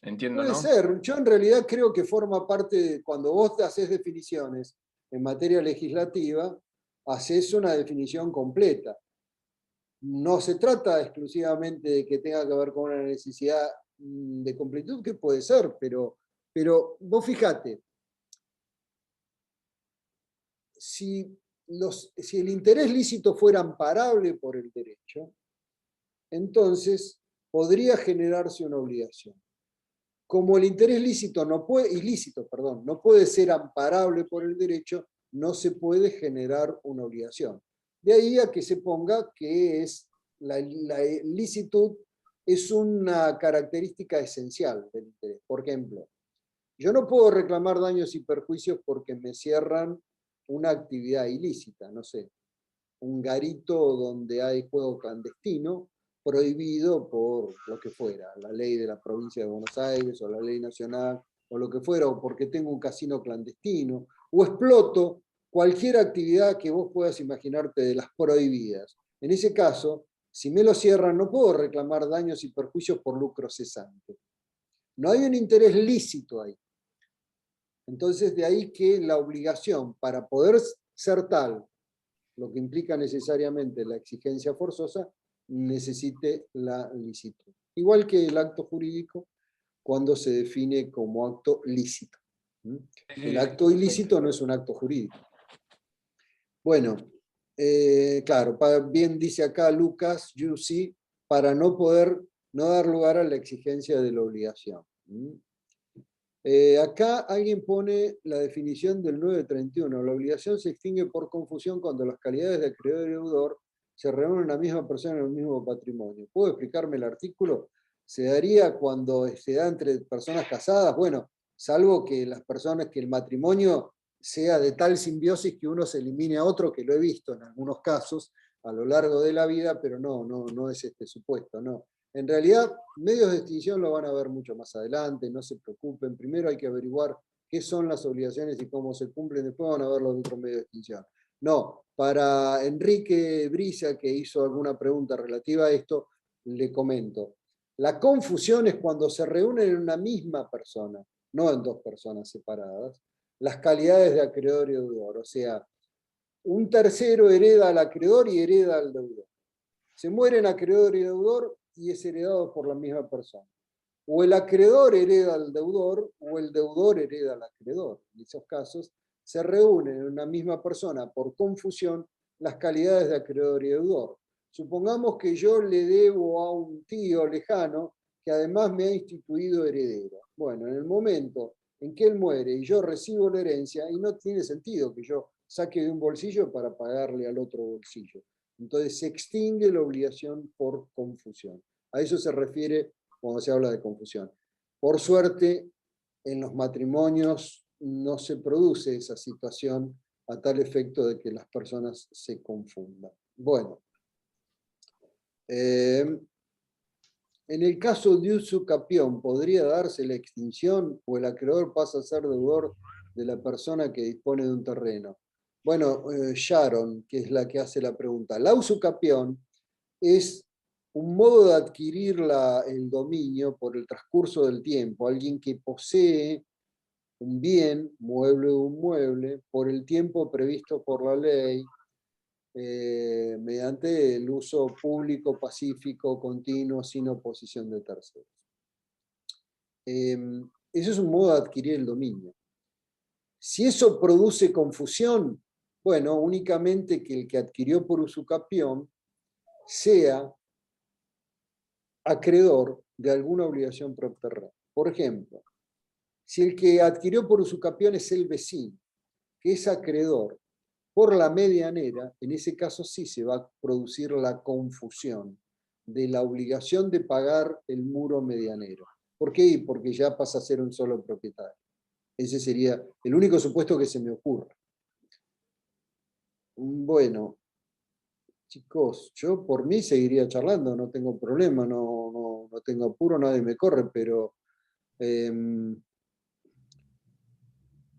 Entiendo, puede ¿no? ser. Yo en realidad creo que forma parte, cuando vos haces definiciones en materia legislativa, haces una definición completa. No se trata exclusivamente de que tenga que ver con una necesidad de completitud, que puede ser, pero vos fíjate, si el interés lícito fuera amparable por el derecho, entonces podría generarse una obligación. Como el interés ilícito no puede ser amparable por el derecho, no se puede generar una obligación. De ahí a que se ponga que la licitud es una característica esencial del interés. Por ejemplo, yo no puedo reclamar daños y perjuicios porque me cierran una actividad ilícita, no sé, un garito donde hay juego clandestino, prohibido por lo que fuera, la ley de la provincia de Buenos Aires o la ley nacional o lo que fuera, o porque tengo un casino clandestino, o exploto cualquier actividad que vos puedas imaginarte de las prohibidas. En ese caso, si me lo cierran, no puedo reclamar daños y perjuicios por lucro cesante. No hay un interés lícito ahí. Entonces, de ahí que la obligación para poder ser tal, lo que implica necesariamente la exigencia forzosa, necesite la licitud. Igual que el acto jurídico cuando se define como acto lícito. El acto ilícito no es un acto jurídico. Bueno, claro, bien dice acá Lucas, Yusi, para no dar lugar a la exigencia de la obligación. Acá alguien pone la definición del 931. La obligación se extingue por confusión cuando las calidades de acreedor y deudor se reúnen en la misma persona en el mismo patrimonio. ¿Puedo explicarme el artículo? Se daría cuando se da entre personas casadas, bueno, salvo que las personas, que el matrimonio sea de tal simbiosis que uno se elimine a otro, que lo he visto en algunos casos a lo largo de la vida, pero no es este supuesto, no. En realidad, medios de extinción lo van a ver mucho más adelante, no se preocupen. Primero hay que averiguar qué son las obligaciones y cómo se cumplen, después van a ver los otros medios de extinción. No, para Enrique Brisa, que hizo alguna pregunta relativa a esto, le comento. La confusión es cuando se reúnen en una misma persona, no en dos personas separadas, las calidades de acreedor y deudor. O sea, un tercero hereda al acreedor y hereda al deudor. Se mueren acreedor y deudor y es heredado por la misma persona. O el acreedor hereda al deudor o el deudor hereda al acreedor. En esos casos se reúnen en una misma persona por confusión las calidades de acreedor y deudor. Supongamos que yo le debo a un tío lejano que además me ha instituido heredero. Bueno, en el momento en que él muere y yo recibo la herencia, y no tiene sentido que yo saque de un bolsillo para pagarle al otro bolsillo. Entonces se extingue la obligación por confusión. A eso se refiere cuando se habla de confusión. Por suerte, en los matrimonios no se produce esa situación a tal efecto de que las personas se confundan. Bueno, en el caso de usucapión, ¿podría darse la extinción o el acreedor pasa a ser deudor de la persona que dispone de un terreno? Bueno, Sharon, que es la que hace la pregunta, la usucapión es un modo de adquirir el dominio por el transcurso del tiempo, alguien que posee un bien, mueble o un mueble, por el tiempo previsto por la ley, mediante el uso público, pacífico, continuo, sin oposición de terceros. Eso es un modo de adquirir el dominio. Si eso produce confusión, bueno, únicamente que el que adquirió por usucapión sea acreedor de alguna obligación pro terreno. Por ejemplo, si el que adquirió por usucapión es el vecino, que es acreedor por la medianera, en ese caso sí se va a producir la confusión de la obligación de pagar el muro medianero. ¿Por qué? Porque ya pasa a ser un solo propietario. Ese sería el único supuesto que se me ocurre. Bueno, chicos, yo por mí seguiría charlando, no tengo problema, no tengo apuro, nadie me corre, pero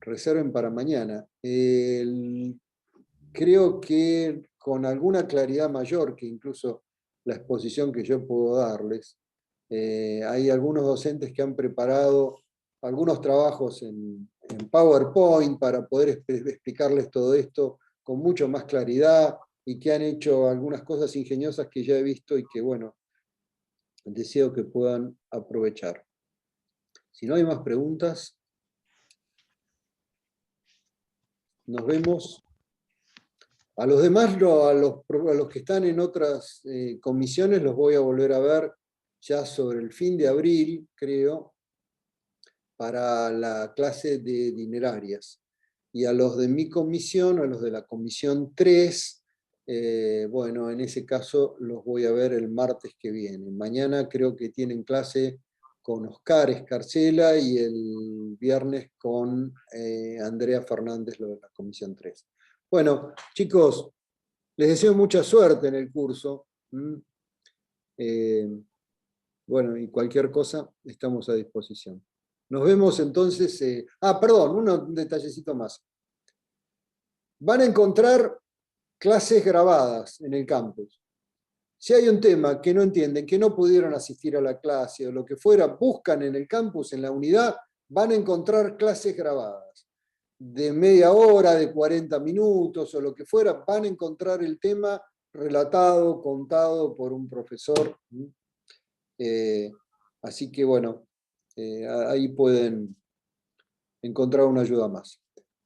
reserven para mañana. Creo que con alguna claridad mayor que incluso la exposición que yo puedo darles, hay algunos docentes que han preparado algunos trabajos en PowerPoint para poder explicarles todo esto con mucho más claridad y que han hecho algunas cosas ingeniosas que ya he visto y que, bueno, deseo que puedan aprovechar. Si no hay más preguntas, nos vemos. A los demás, a los que están en otras comisiones, los voy a volver a ver ya sobre el fin de abril, creo, para la clase de dinerarias. Y a los de mi comisión, a los de la comisión 3, bueno, en ese caso los voy a ver el martes que viene. Mañana creo que tienen clase con Oscar Escarcela y el viernes con Andrea Fernández, lo de la comisión 3. Bueno, chicos, les deseo mucha suerte en el curso. Bueno, y cualquier cosa, estamos a disposición. Nos vemos entonces... perdón, un detallecito más. Van a encontrar clases grabadas en el campus. Si hay un tema que no entienden, que no pudieron asistir a la clase o lo que fuera, buscan en el campus, en la unidad, van a encontrar clases grabadas. De media hora, de 40 minutos o lo que fuera, van a encontrar el tema relatado, contado por un profesor. Así que bueno, ahí pueden encontrar una ayuda más.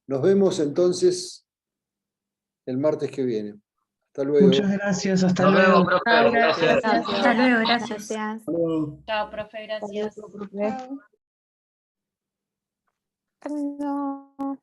Nos vemos entonces el martes que viene. Hasta luego. Muchas gracias, hasta luego. Gracias. Hasta luego, gracias. Chao, profe, gracias. Hasta luego.